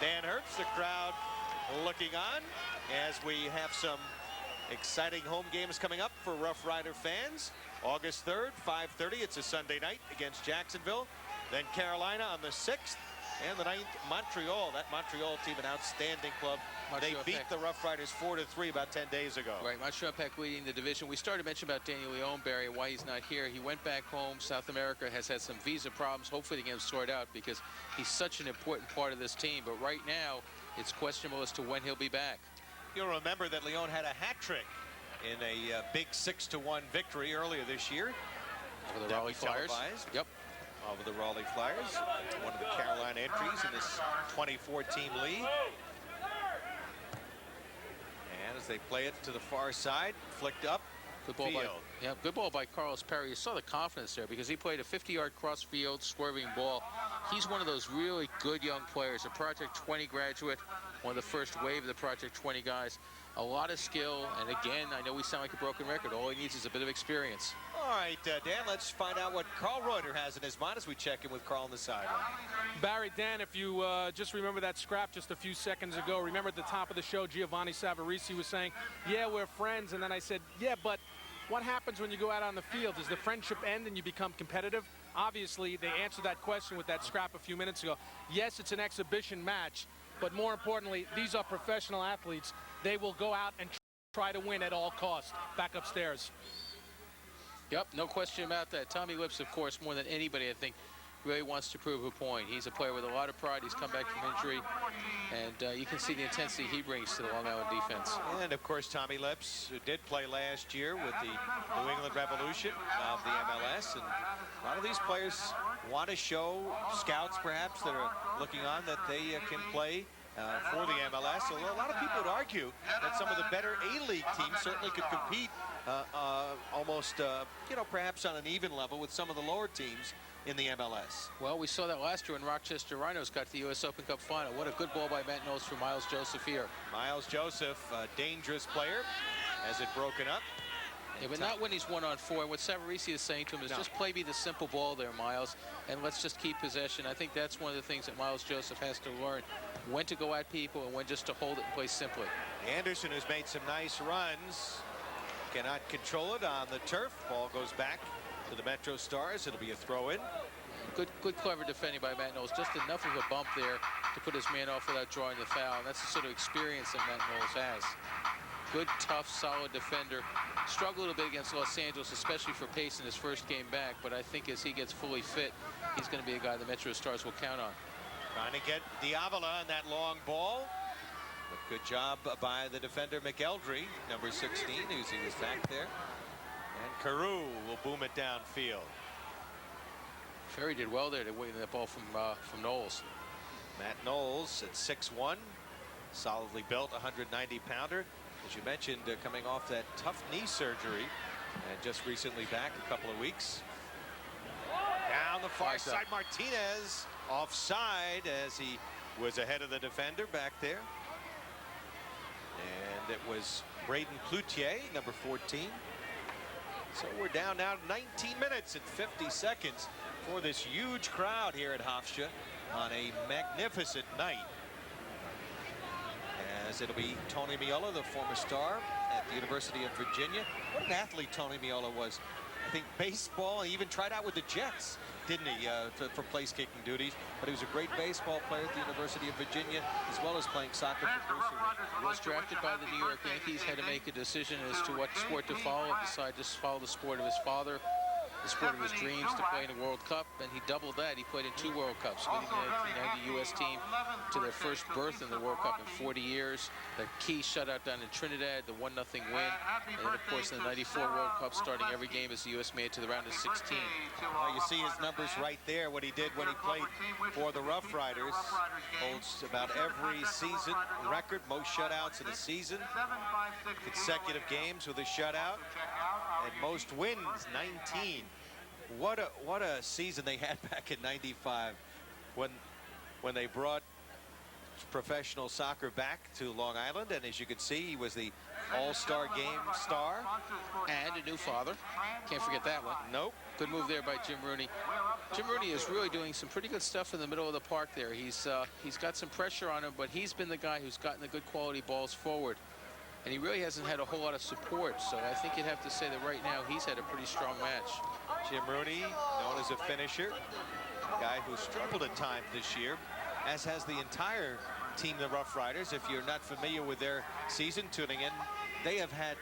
Dan Herbst, the crowd looking on as we have some exciting home games coming up for Rough Rider fans. August 3rd, 5:30. It's a Sunday night against Jacksonville. Then Carolina on the 6th. And the 9th, Montreal. That Montreal team, an outstanding club. Montreal they beat Impact. the Rough Riders 4-3 about 10 days ago. Right, Montreal Impact leading the division. We started to mention about Daniel Leon, Barry, and why he's not here. He went back home. South America has had some visa problems. Hopefully they get him sorted out because he's such an important part of this team. But right now, it's questionable as to when he'll be back. You'll remember that Leon had a hat trick in a big 6-1 victory earlier this year. Over the Raleigh Flyers. Televised. Yep. Over the Raleigh Flyers. One of the Carolina entries in this 24-team league. And as they play it to the far side, flicked up. Good ball good ball by Carlos Perry. You saw the confidence there because he played a 50-yard cross-field swerving ball. He's one of those really good young players, a Project 20 graduate, one of the first wave of the Project 20 guys. A lot of skill, and again, I know we sound like a broken record. All he needs is a bit of experience. All right, Dan, let's find out what Carl Reuter has in his mind as we check in with Carl on the sideline. Barry, Dan, if you just remember that scrap just a few seconds ago, remember at the top of the show, Giovanni Savarese was saying, yeah, we're friends. And then I said, yeah, but what happens when you go out on the field? Does the friendship end and you become competitive? Obviously, they answered that question with that scrap a few minutes ago. Yes, it's an exhibition match, but more importantly, these are professional athletes. They will go out and try to win at all costs. Back upstairs. Yep, no question about that. Tommy Lips, of course, more than anybody, I think, really wants to prove a point. He's a player with a lot of pride. He's come back from injury, and you can see the intensity he brings to the Long Island defense. And, of course, Tommy Lips, who did play last year with the New England Revolution of the MLS. And a lot of these players want to show scouts, perhaps, that are looking on that they can play for the MLS. So a lot of people would argue that some of the better A-League teams certainly could compete almost, perhaps on an even level with some of the lower teams in the MLS. Well, we saw that last year when Rochester Rhinos got to the U.S. Open Cup final. What a good ball by Matt Knowles for Miles Joseph here. Miles Joseph, a dangerous player, has it broken up. Yeah, but not when he's 1-on-4. And what Savarese is saying to him is just play me the simple ball there, Miles, and let's just keep possession. I think that's one of the things that Miles Joseph has to learn, when to go at people and when just to hold it and play simply. Anderson, who's made some nice runs, cannot control it on the turf. Ball goes back to the MetroStars. It'll be a throw-in. Good, clever defending by Matt Knowles. Just enough of a bump there to put his man off without drawing the foul. And that's the sort of experience that Matt Knowles has. Good, tough, solid defender. Struggled a little bit against Los Angeles, especially for pace in his first game back. But I think as he gets fully fit, he's going to be a guy the MetroStars will count on. Trying to get Diavola on that long ball. But good job by the defender, McElderry, number 16, who's he was back there. And Carew will boom it downfield. Ferry did well there to win that ball from Knowles. Matt Knowles at 6'1", solidly built, 190-pounder. As you mentioned, coming off that tough knee surgery, and just recently back a couple of weeks. Down the far side, Martinez offside as he was ahead of the defender back there. And it was Braden Cloutier, number 14. So we're down now 19 minutes and 50 seconds for this huge crowd here at Hofstra on a magnificent night. As it'll be Tony Meola, the former star at the University of Virginia. What an athlete Tony Meola was. I think baseball, he even tried out with the Jets, didn't he, for place-kicking duties. But he was a great baseball player at the University of Virginia, as well as playing soccer for Bruce. He was drafted by the New York Yankees, had to make a decision as to what sport to follow, decided to follow the sport of his father, the sport of his dreams, to play in a World Cup, and he doubled that. He played in 2 World Cups, leading the 1990 U.S. team to their first berth in the World Cup in 40 years. The key shutout down in Trinidad, the 1-0 win, and then, of course, in the 94 World Cup, starting every game as the U.S. made it to the round of 16. Well, you see his numbers right there, what he did when he played for the Rough Riders. Holds about every season record, most shutouts in a season, consecutive games with a shutout, and most wins, 19. What a season they had back in '95 when they brought professional soccer back to Long Island. And as you can see, he was the All-Star Game star. And a new father. Can't forget that one. Nope. Good move there by Jim Rooney. Jim Rooney is really doing some pretty good stuff in the middle of the park there. He's got some pressure on him, but he's been the guy who's gotten the good quality balls forward. And he really hasn't had a whole lot of support. So I think you'd have to say that right now he's had a pretty strong match. Jim Rooney, known as a finisher, a guy who struggled at times this year. as has the entire team, the Rough Riders. If you're not familiar with their season tuning in, they have had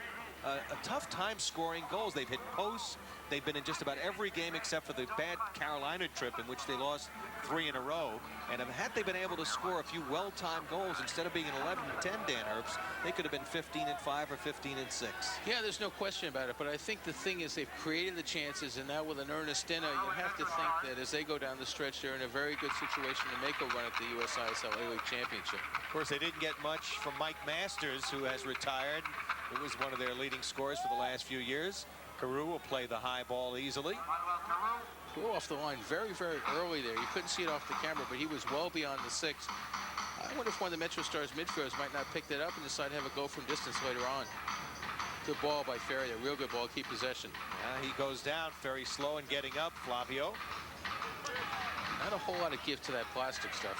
a tough time scoring goals. They've hit posts. They've been in just about every game except for the bad Carolina trip in which they lost 3 in a row. And had they been able to score a few well-timed goals instead of being an 11-10, Dan Herbst, they could have been 15-5 or 15-6. Yeah, there's no question about it. But I think the thing is they've created the chances, and now with an Ernestina, you have to think that as they go down the stretch, they're in a very good situation to make a run at the USISL A-League Championship. Of course, they didn't get much from Mike Masters, who has retired. He was one of their leading scorers for the last few years. Carew will play the high ball easily. Carew off the line very, very early there. You couldn't see it off the camera, but he was well beyond the 6. I wonder if one of the MetroStars midfielders might not pick that up and decide to have a go from distance later on. Good ball by Ferry, a real good ball, keep possession. He goes down very slow and getting up, Flavio. Not a whole lot of give to that plastic stuff.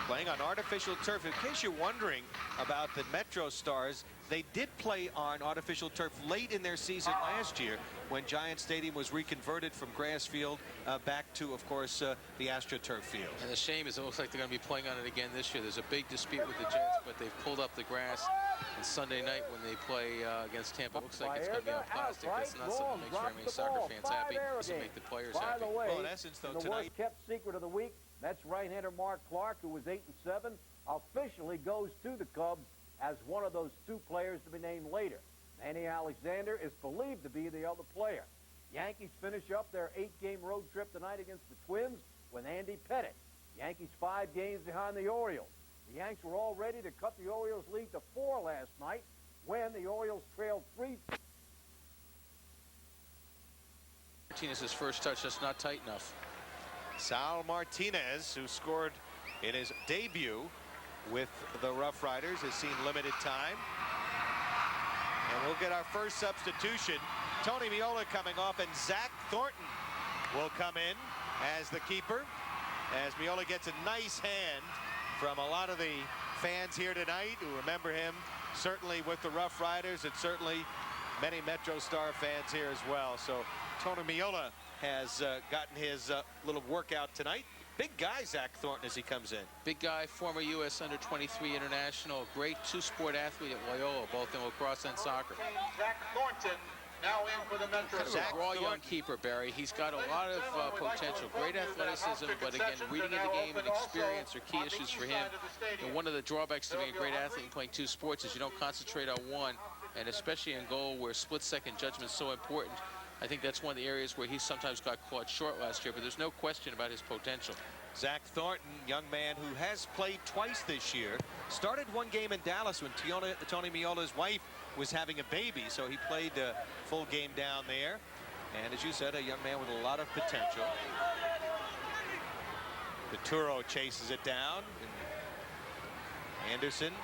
Playing on artificial turf. In case you're wondering about the MetroStars, they did play on artificial turf late in their season last year when Giant Stadium was reconverted from grass field back to, of course, the AstroTurf field. And the shame is it looks like they're going to be playing on it again this year. There's a big dispute with the Jets, but they've pulled up the grass. And Sunday night when they play against Tampa, it looks like it's going to be on plastic. That's not something that makes very many soccer fans happy. It doesn't make the players happy. Well, in essence, though, the tonight, worst kept secret of the week, Mets right-hander Mark Clark, who was 8-7, officially goes to the Cubs as one of those 2 players to be named later. Manny Alexander is believed to be the other player. Yankees finish up their 8-game road trip tonight against the Twins with Andy Pettitte. Yankees 5 games behind the Orioles. The Yanks were all ready to cut the Orioles lead to 4 last night when the Orioles trailed 3. Martinez's first touch, just not tight enough. Sal Martinez, who scored in his debut with the Rough Riders, has seen limited time. And we'll get our first substitution. Tony Meola coming off, and Zach Thornton will come in as the keeper, as Meola gets a nice hand from a lot of the fans here tonight who remember him, certainly with the Rough Riders, and certainly many MetroStar fans here as well. So Tony Meola has gotten his little workout tonight. Big guy, Zach Thornton, as he comes in. Big guy, former U.S. Under-23 international, great 2-sport athlete at Loyola, both in lacrosse and soccer. Zach Thornton now in for the Metro. Kind of a raw young keeper, Barry. He's got a lot of potential, great athleticism, but again, reading of the game and experience are key issues for him. And one of the drawbacks to being a great athlete and playing 2 sports is you don't concentrate on one, and especially in goal where split-second judgment is so important. I think that's one of the areas where he sometimes got caught short last year, but there's no question about his potential. Zach Thornton, young man who has played twice this year, started 1 game in Dallas when Tony Meola's wife was having a baby, so he played a full game down there. And as you said, a young man with a lot of potential. Vituro chases it down. And Anderson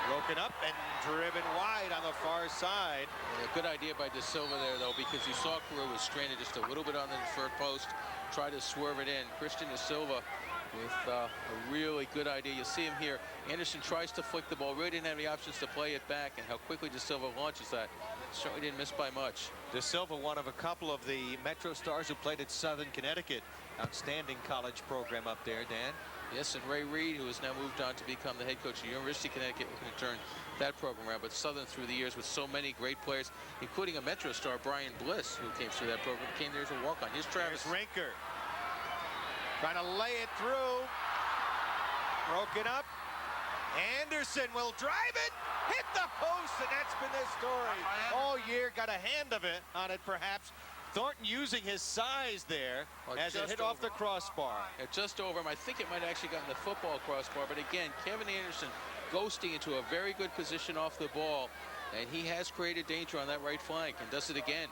broken up and driven wide on the far side. A good idea by De Silva there, though, because you saw Carew was stranded just a little bit on the third post, tried to swerve it in. Christian De Silva with a really good idea. You see him here. Anderson tries to flick the ball, really didn't have any options to play it back, and how quickly De Silva launches that. Certainly didn't miss by much. De Silva, one of a couple of the MetroStars who played at Southern Connecticut. Outstanding college program up there, Dan. Yes, and Ray Reed, who has now moved on to become the head coach of University of Connecticut, looking to turn that program around. But Southern, through the years, with so many great players, including a MetroStar, Brian Bliss, who came through that program, came there as a walk-on. Here's Travis Rinker trying to lay it through. Broken up. Anderson will drive it, hit the post, and that's been the story all year. Got a hand of it on it, perhaps. Thornton using his size there as it hit off the crossbar. Just over him. I think it might have actually gotten the football crossbar, but again, Kevin Anderson ghosting into a very good position off the ball, and he has created danger on that right flank and does it again.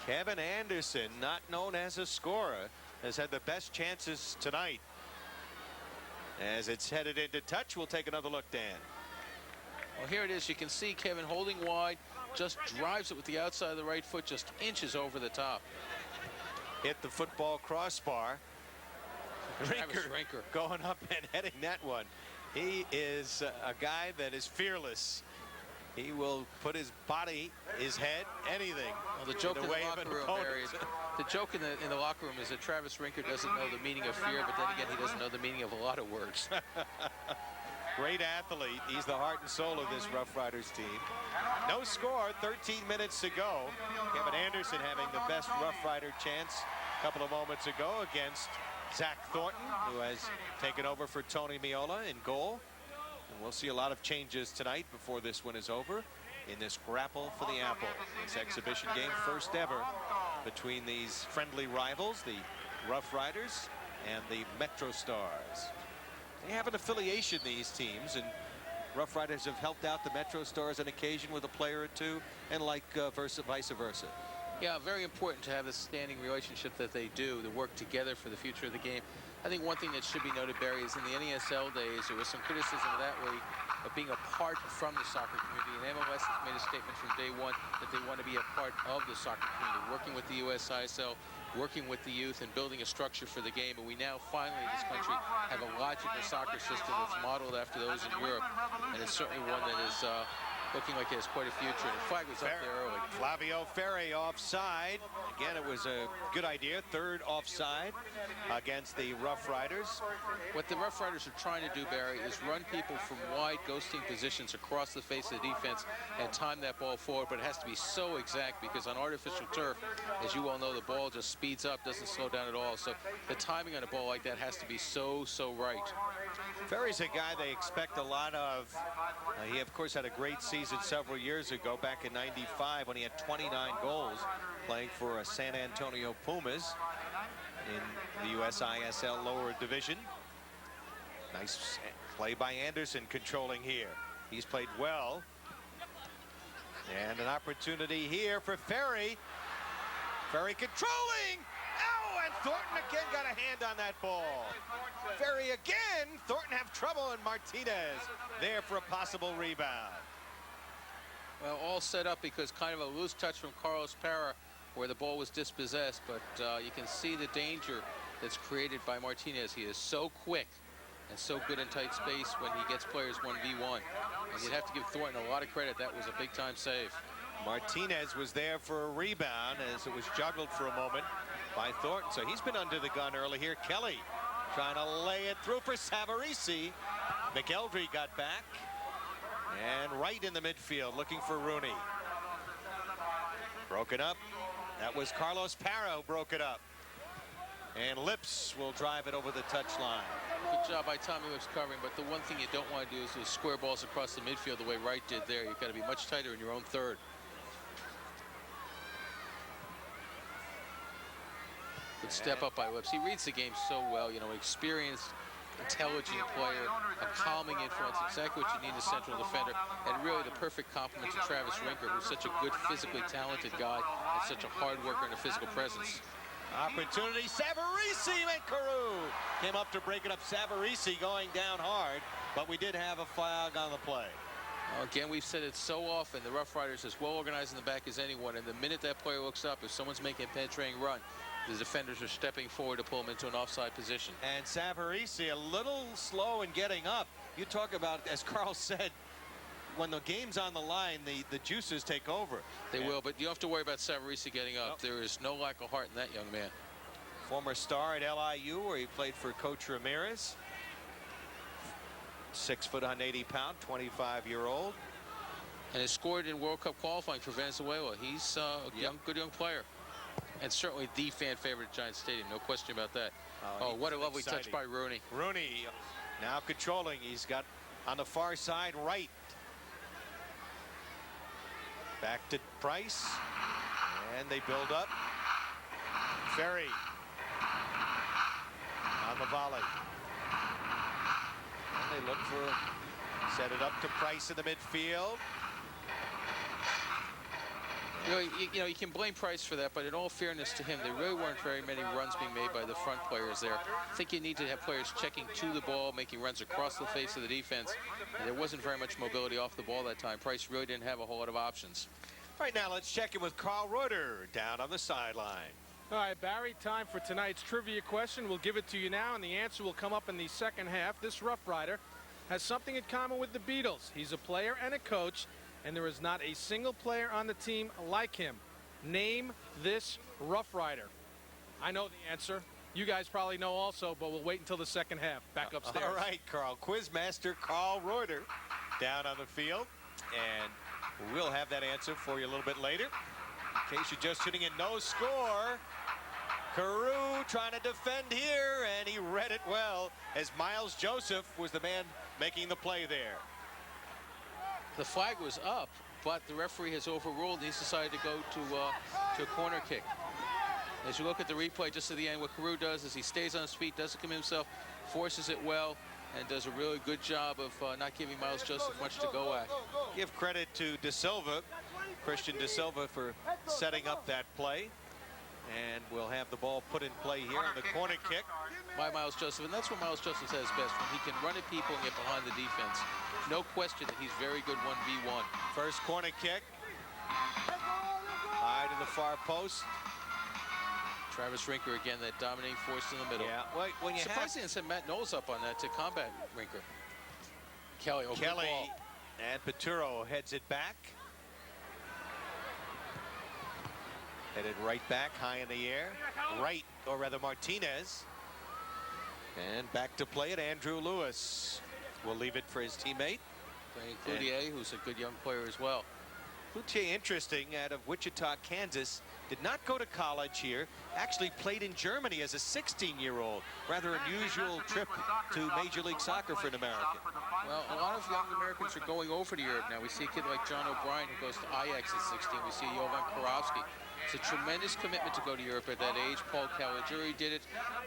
Kevin Anderson, not known as a scorer, has had the best chances tonight. As it's headed into touch, we'll take another look, Dan. Well, here it is. You can see Kevin holding wide, just drives it with the outside of the right foot, just inches over the top. Hit the football crossbar. Rinker going up and heading that one. He is a guy that is fearless. He will put his body, his head, anything. Well, the joke in the way of locker an room, opponent. Barry, the joke in the locker room is that Travis Rinker doesn't know the meaning of fear, but then again, he doesn't know the meaning of a lot of words. Great athlete. He's the heart and soul of this Rough Riders team. No score, 13 minutes to go. Kevin Anderson having the best Rough Rider chance a couple of moments ago against Zach Thornton, who has taken over for Tony Miola in goal. And we'll see a lot of changes tonight before this one is over in this Grapple for the Apple. This exhibition game, first ever between these friendly rivals, the Rough Riders and the MetroStars. They have an affiliation, these teams, and Rough Riders have helped out the MetroStars on occasion with a player or two, and vice versa. Yeah, very important to have this standing relationship that they do, to work together for the future of the game. I think one thing that should be noted, Barry, is in the NESL days, there was some criticism of that league of being apart from the soccer community. And MLS has made a statement from day one that they want to be a part of the soccer community, working with the USISL, working with the youth, and building a structure for the game. And we now finally in this country have a logical soccer system that's modeled after those in Europe. And it's certainly one that is looking like it has quite a future. And the flag was up there early. Flavio Ferri offside. Again, it was a good idea. Third offside against the Rough Riders. What the Rough Riders are trying to do, Barry, is run people from wide ghosting positions across the face of the defense and time that ball forward, but it has to be so exact because on artificial turf, as you well know, the ball just speeds up, doesn't slow down at all. So the timing on a ball like that has to be so right. Ferry's a guy they expect a lot of. He, of course, had a great season several years ago, back in '95, when he had 29 goals playing for San Antonio Pumas in the USISL lower division. Nice play by Anderson controlling here. He's played well. And an opportunity here for Ferry. Ferry controlling. Oh, and Thornton again got a hand on that ball. Ferry again. Thornton have trouble, and Martinez there for a possible rebound. Well, all set up because kind of a loose touch from Carlos Parra where the ball was dispossessed, but you can see the danger that's created by Martinez. He is so quick and so good in tight space when he gets players 1v1. And you'd have to give Thornton a lot of credit. That was a big-time save. Martinez was there for a rebound as it was juggled for a moment by Thornton. So he's been under the gun early here. Kelly trying to lay it through for Savarese. McElderry got back. And right in the midfield, looking for Rooney. Broken up. That was Carlos Parra who broke it up. And Lips will drive it over the touchline. Good job by Tommy Lips covering, but the one thing you don't want to do is those square balls across the midfield the way Wright did there. You've got to be much tighter in your own third. Good step up by Lips. He reads the game so well, you know, experienced, intelligent player, a calming influence, exactly what you need in a central defender, and really the perfect complement to Travis Rinker, who's such a good, physically talented guy and such a hard worker and a physical presence. Opportunity, Savarese, and Carew came up to break it up. Savarese going down hard, but we did have a flag on the play. Well, again, we've said it so often, the Rough Riders as well organized in the back as anyone, and the minute that player looks up, if someone's making a penetrating run, the defenders are stepping forward to pull him into an offside position. And Savarese a little slow in getting up. You talk about, as Carl said, when the game's on the line, the juices take over. They will, but you don't have to worry about Savarese getting up. Nope. There is no lack of heart in that young man. Former star at LIU, where he played for Coach Ramirez. 6 foot, 180 pound, 25-year-old. And has scored in World Cup qualifying for Venezuela. He's a good young player. And certainly the fan favorite at Giant Stadium, no question about that. Oh, what a lovely touch by Rooney. Rooney now controlling. He's got on the far side right. Back to Price. And they build up. Ferry on the volley. And they look for, set it up to Price in the midfield. You know, you can blame Price for that, but in all fairness to him, there really weren't very many runs being made by the front players there. I think you need to have players checking to the ball, making runs across the face of the defense, and there wasn't very much mobility off the ball that time. Price really didn't have a whole lot of options. All right, now let's check in with Carl Reuter down on the sideline. All right, Barry, time for tonight's trivia question. We'll give it to you now, and the answer will come up in the second half. This Rough Rider has something in common with the Beatles. He's a player and a coach, and there is not a single player on the team like him. Name this Rough Rider. I know the answer. You guys probably know also, but we'll wait until the second half. Back upstairs. All right, Carl. Quizmaster Carl Reuter down on the field. And we'll have that answer for you a little bit later. In case you're just tuning in, no score. Carew trying to defend here, and he read it well as Miles Joseph was the man making the play there. The flag was up, but the referee has overruled. He's decided to go to a corner kick. As you look at the replay just to the end, what Carew does is he stays on his feet, doesn't commit himself, forces it well, and does a really good job of not giving Miles Joseph much to go at. Give credit to De Silva, Christian De Silva, for setting up that play. And we'll have the ball put in play here on the corner kick. By Miles Joseph, and that's what Miles Joseph says best, when he can run at people and get behind the defense. No question that he's very good 1v1. First corner kick. High to the far post. Travis Rinker again, that dominating force in the middle. Yeah, well, when you surprisingly, sent Matt Knowles up on that to combat Rinker. Kelly, oh, Kelly good ball. and Paturo heads it back. Headed right back, high in the air. Right, or rather Martinez. And back to play it, Andrew Lewis. Will leave it for his teammate. Playing Cloutier, who's a good young player as well. Cloutier, interesting, out of Wichita, Kansas. Did not go to college here. Actually played in Germany as a 16-year-old. Rather unusual trip to Major League Soccer for an American. Well, a lot of young Americans are going over to Europe now. We see a kid like John O'Brien who goes to Ajax at 16. We see Jovan Karowski. It's a tremendous commitment to go to Europe at that age. Paul Caligiuri did it.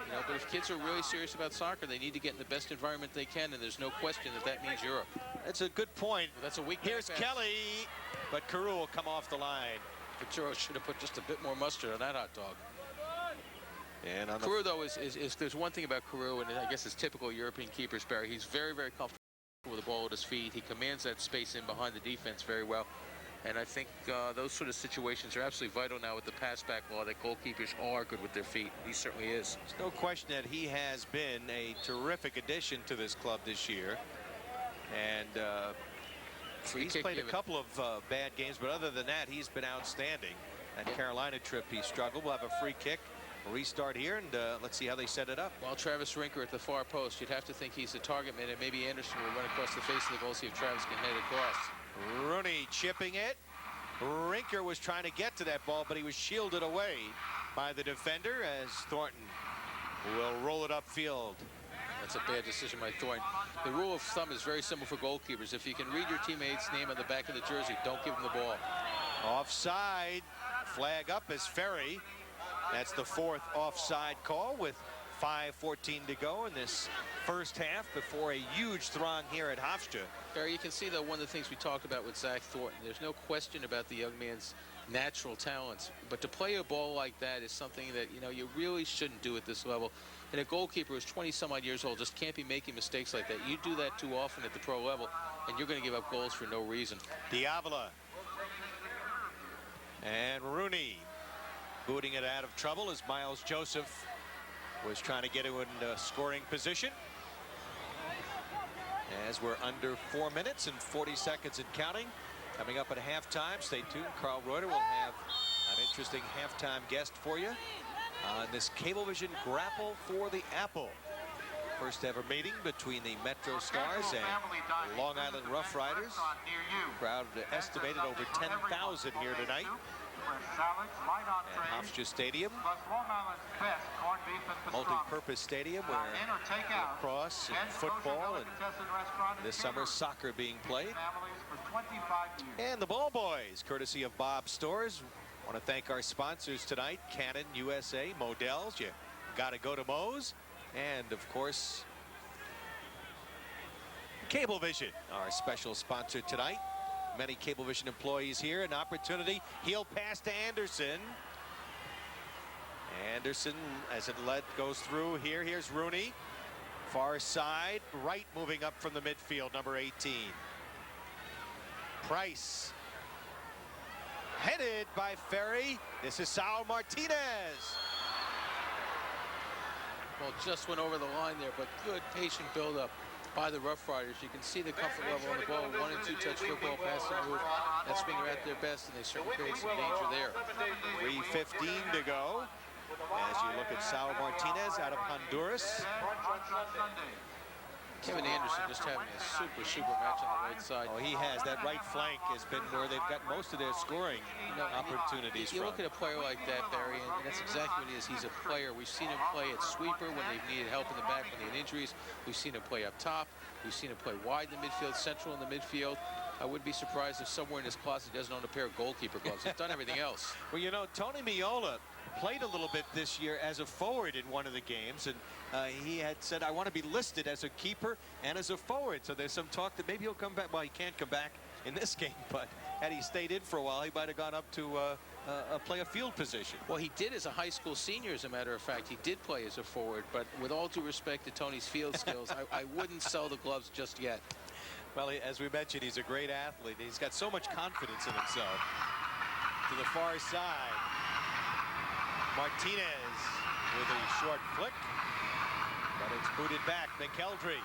You know, but if kids are really serious about soccer, they need to get in the best environment they can, and there's no question that that means Europe. That's a good point. Well, that's a weak Here's pass. Kelly, but Carew will come off the line. Paturo should have put just a bit more mustard on that hot dog. And on Carew, though, is there's one thing about Carew, and I guess it's typical European keepers, Barry. He's very, very comfortable with the ball at his feet. He commands that space in behind the defense very well. And I think those sort of situations are absolutely vital now with the pass-back law, that goalkeepers are good with their feet. He certainly is. There's no question that he has been a terrific addition to this club this year. And he's played a couple of bad games, but other than that, he's been outstanding. That Carolina trip, he struggled. We'll have a free kick. Restart here, and let's see how they set it up. Well, Travis Rinker at the far post, you'd have to think he's the target man, and maybe Anderson will run across the face of the goal, see if Travis can head across. Rooney chipping it. Rinker was trying to get to that ball, but he was shielded away by the defender as Thornton will roll it upfield. That's a bad decision by Thornton. The rule of thumb is very simple for goalkeepers. If you can read your teammate's name on the back of the jersey, don't give him the ball. Offside. Flag up as Ferry. That's the fourth offside call with 5:14 to go in this first half before a huge throng here at Hofstra. Barry, you can see, though, one of the things we talked about with Zach Thornton, there's no question about the young man's natural talents. But to play a ball like that is something that, you know, you really shouldn't do at this level. And a goalkeeper who's 20-some-odd years old just can't be making mistakes like that. You do that too often at the pro level, and you're going to give up goals for no reason. Diavola. And Rooney booting it out of trouble as Miles Joseph was trying to get it in scoring position. As we're under 4 minutes and 40 seconds and counting. Coming up at halftime, stay tuned. Carl Reuter will have an interesting halftime guest for you on this Cablevision Grapple for the Apple. First ever meeting between the MetroStars and Long Island Rough Riders. Crowd estimated over 10,000 here tonight at Hofstra Stadium, multi-purpose stadium where lacrosse and football and this summer soccer being played. And the Ball Boys, courtesy of Bob's Stores. I want to thank our sponsors tonight, Canon USA, Models. You got to go to Moe's. And, of course, Cablevision, our special sponsor tonight. Many Cablevision employees here. An opportunity. Heel pass to Anderson. Anderson, as it goes through here. Here's Rooney. Far side. Right moving up from the midfield, number 18. Price. Headed by Ferry. This is Saul Martinez. Well, just went over the line there, but good patient build-up. by the Rough Riders. You can see the comfort level on the ball. 1- and 2-touch football passing move. That's when they're at their best, and they certainly create some danger there. 3:15 to go as you look at Saul Martinez out of Honduras. Kevin Anderson just having a super match on the right side. Oh, he has. That right flank has been where they've got most of their scoring opportunities You from. look at a player like that, Barry, and that's exactly what he is. He's a player. We've seen him play at sweeper when they've needed help in the back, when they had injuries. We've seen him play up top. We've seen him play wide in the midfield, central in the midfield. I wouldn't be surprised if somewhere in his closet he doesn't own a pair of goalkeeper gloves. He's done everything else. Well, you know, Tony Meola played a little bit this year as a forward in one of the games, and he had said, I want to be listed as a keeper and as a forward. So there's some talk that maybe he'll come back. Well, he can't come back in this game, but had he stayed in for a while, he might have gone up to play a field position. Well, he did as a high school senior, as a matter of fact. He did play as a forward, but with all due respect to Tony's field skills, I wouldn't sell the gloves just yet. Well, as we mentioned, he's a great athlete. He's got so much confidence in himself. To the far side, Martinez with a short flick, but it's booted back. McElderry,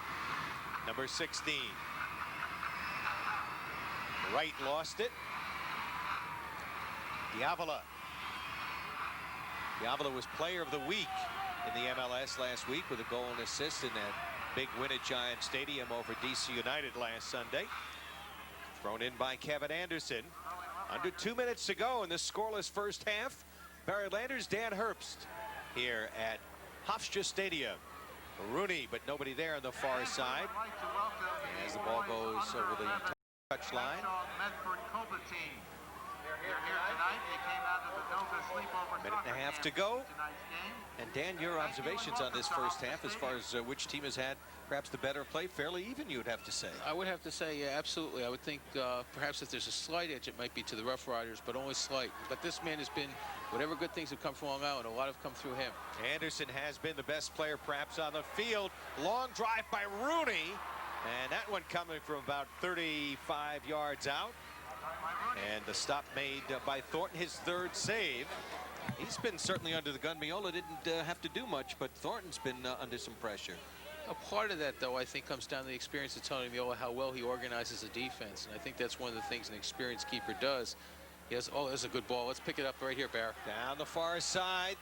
number 16. Wright lost it. Diavola was player of the week in the MLS last week with a goal and assist in that big win at Giant Stadium over DC United last Sunday. Thrown in by Kevin Anderson. Under 2 minutes to go in the scoreless first half. Barry Landers, Dan Herbst here at Hofstra Stadium. Rooney, but nobody there on the far side as the ball goes over the touch line. Minute and a half to go. And Dan, your observations on this first half as far as which team has had perhaps the better play, fairly even, you would have to say. I would have to say, yeah, absolutely. I would think perhaps if there's a slight edge, it might be to the Rough Riders, but only slight. But this man has been, whatever good things have come from Long Island, a lot have come through him. Anderson has been the best player perhaps on the field. Long drive by Rooney, and that one coming from about 35 yards out. And the stop made by Thornton, his third save. He's been certainly under the gun. Meola didn't have to do much, but Thornton's been under some pressure. A part of that, though, I think comes down to the experience of Tony Meola, how well he organizes a defense. And I think that's one of the things an experienced keeper does. He has, oh, there's a good ball. Let's pick it up right here, Bear. Down the far side.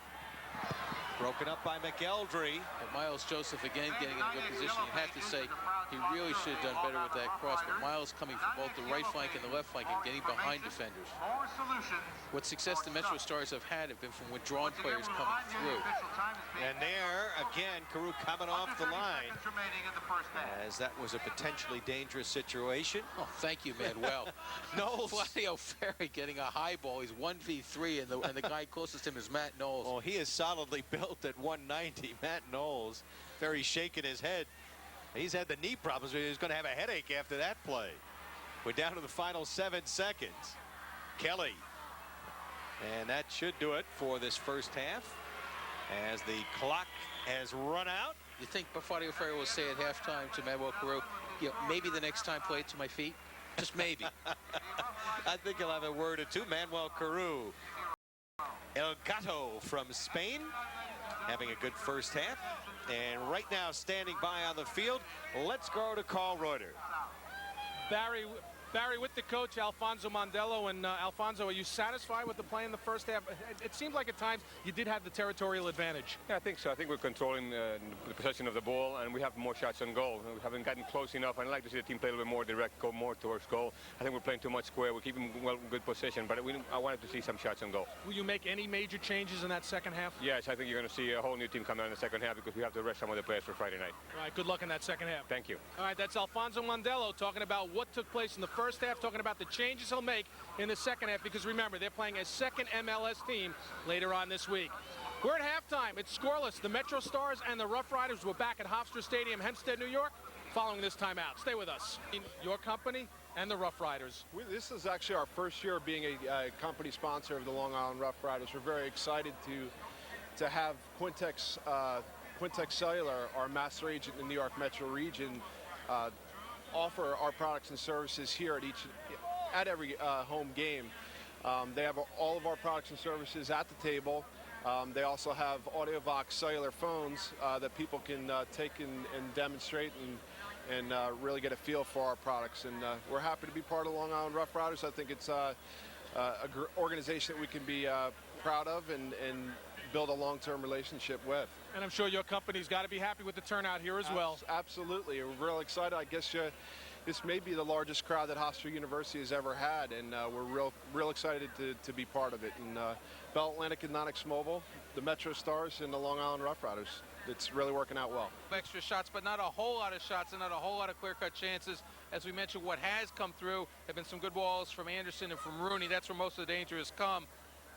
Broken up by McElderry. But Miles Joseph again getting in a good position. You have to say he really should have done better with that cross. But Miles coming from both the right flank and the left flank and getting behind defenders. What success the MetroStars have had have been from withdrawn players coming through. And there again, Carew coming off the line, as that was a potentially dangerous situation. Oh, thank you, Manuel. Knowles. Flavio Ferry getting a high ball. He's 1v3, and the guy closest to him is Matt Knowles. Oh, he is solidly built at 190. Matt Knowles, very shaking his head. He's had the knee problems. He's going to have a headache after that play. We're down to the final 7 seconds. Kelly. And that should do it for this first half as the clock has run out. You think Flavio Ferry will say at halftime to Manuel Carew, you know, maybe the next time play it to my feet? Just maybe. I think he'll have a word or two. Manuel Carew. El Gato from Spain having a good first half. And right now standing by on the field, let's go to Carl Reuter. Barry, with the coach, Alfonso Mondello. And Alfonso, are you satisfied with the play in the first half? It seemed like at times you did have the territorial advantage. Yeah, I think so. I think we're controlling the possession of the ball, and we have more shots on goal. We haven't gotten close enough. I'd like to see the team play a little bit more direct, go more towards goal. I think we're playing too much square. We're keeping good possession, but I wanted to see some shots on goal. Will you make any major changes in that second half? Yes, I think you're going to see a whole new team come out in the second half because we have to rest some of the players for Friday night. All right, good luck in that second half. Thank you. All right, that's Alfonso Mondello talking about what took place in the first half, talking about the changes he'll make in the second half, because remember, they're playing a second MLS team later on this week. We're at halftime. It's scoreless. The MetroStars and the Rough Riders were back at Hofstra Stadium, Hempstead, New York, following this timeout. Stay with us. Your company and the Rough Riders. This is actually our first year being a company sponsor of the Long Island Rough Riders. We're very excited to have Quintex Cellular, our master agent in the New York Metro region, offer our products and services here at every home game. They have all of our products and services at the table. They also have AudioVox cellular phones that people can take and demonstrate and really get a feel for our products. And we're happy to be part of Long Island Rough Riders. I think it's an organization that we can be proud of and build a long-term relationship with. And I'm sure your company's got to be happy with the turnout here as well. Absolutely. We're real excited. I guess this may be the largest crowd that Hofstra University has ever had, and we're real excited to be part of it. And Bell Atlantic and Knox Mobile, the MetroStars, and the Long Island Rough Riders. It's really working out well. Extra shots, but not a whole lot of shots and not a whole lot of clear-cut chances. As we mentioned, what has come through have been some good balls from Anderson and from Rooney. That's where most of the danger has come.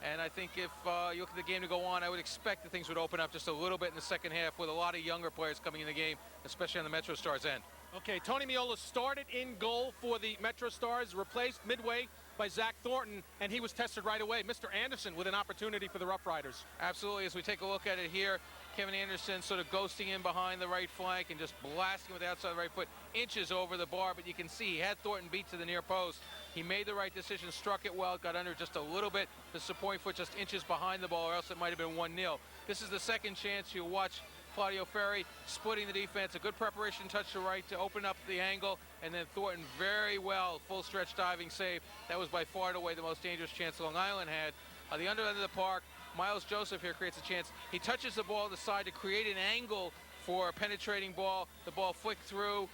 And I think if you look at the game to go on, I would expect that things would open up just a little bit in the second half with a lot of younger players coming in the game, especially on the MetroStars end. Okay, Tony Meola started in goal for the MetroStars, replaced midway by Zach Thornton, and he was tested right away. Mr. Anderson with an opportunity for the Rough Riders. Absolutely. As we take a look at it here, Kevin Anderson sort of ghosting in behind the right flank and just blasting with the outside right foot inches over the bar, but you can see he had Thornton beat to the near post. He made the right decision, struck it well, got under just a little bit, the supporting foot just inches behind the ball, or else it might have been 1-0. This is the second chance. You watch Claudio Ferri splitting the defense, a good preparation touch to right to open up the angle, and then Thornton very well, full stretch diving save. That was by far and away the most dangerous chance Long Island had. On the under end of the park, Miles Joseph here creates a chance. He touches the ball to the side to create an angle for a penetrating ball. The ball flicked through.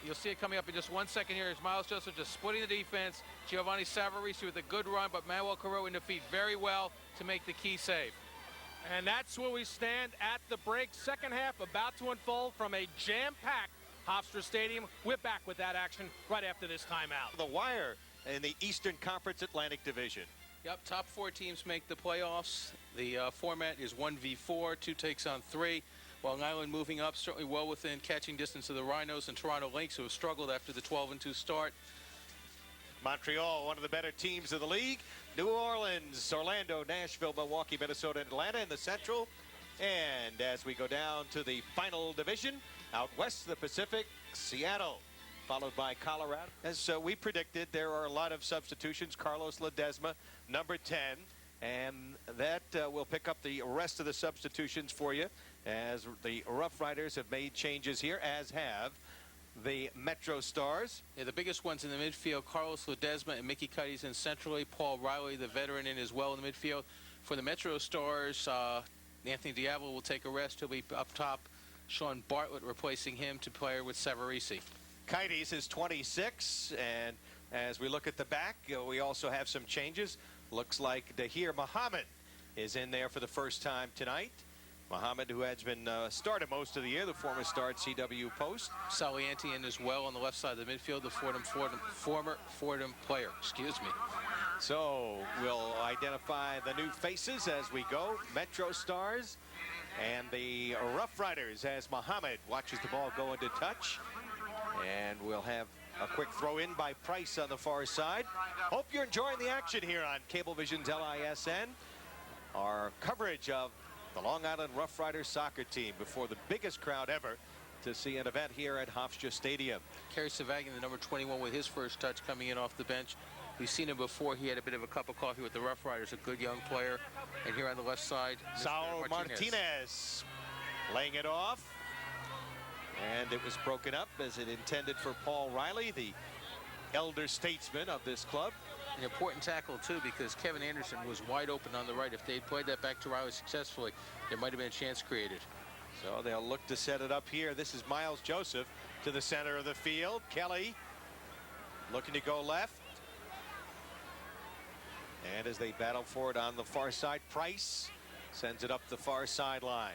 You'll see it coming up in just 1 second here. Is Miles Joseph just splitting the defense. Giovanni Savarese with a good run, but Manuel Carreau in the feet very well to make the key save. And that's where we stand at the break. Second half about to unfold from a jam-packed Hofstra Stadium. We're back with that action right after this timeout. The wire in the Eastern Conference Atlantic Division. Yep, top 4 teams make the playoffs. The format is 1v4, 2 takes on 3. Long Island moving up, certainly well within catching distance of the Rhinos and Toronto Lynx, who have struggled after the 12-2 start. Montreal, one of the better teams of the league. New Orleans, Orlando, Nashville, Milwaukee, Minnesota, and Atlanta in the Central. And as we go down to the final division, out west of the Pacific, Seattle, followed by Colorado. As we predicted, there are a lot of substitutions. Carlos Ledesma, number 10. And that will pick up the rest of the substitutions for you as the Rough Riders have made changes here, as have the MetroStars. Yeah, the biggest ones in the midfield, Carlos Ledesma and Mickey Cuddy's in centrally. Paul Riley, the veteran, in as well in the midfield. For the MetroStars, Anthony Diavolo will take a rest. He'll be up top. Sean Bartlett replacing him to play with Savarese. Kites is 26, and as we look at the back, we also have some changes. Looks like Dahir Muhammad is in there for the first time tonight. Muhammad, who has been started most of the year, the former star at CW Post. Salianti in as well on the left side of the midfield, the former Fordham player. Excuse me. So we'll identify the new faces as we go. MetroStars and the Rough Riders as Muhammad watches the ball go into touch. And we'll have a quick throw in by Price on the far side. Hope you're enjoying the action here on Cablevision's LISN. Our coverage of the Long Island Rough Riders soccer team before the biggest crowd ever to see an event here at Hofstra Stadium. Kerry Savagian, the number 21, with his first touch coming in off the bench. We've seen him before. He had a bit of a cup of coffee with the Rough Riders, a good young player. And here on the left side, Saul Martinez laying it off. And it was broken up as it intended for Paul Riley, the elder statesman of this club. An important tackle, too, because Kevin Anderson was wide open on the right. If they'd played that back to Riley successfully, there might have been a chance created. So they'll look to set it up here. This is Miles Joseph to the center of the field. Kelly looking to go left. And as they battle for it on the far side, Price sends it up the far sideline.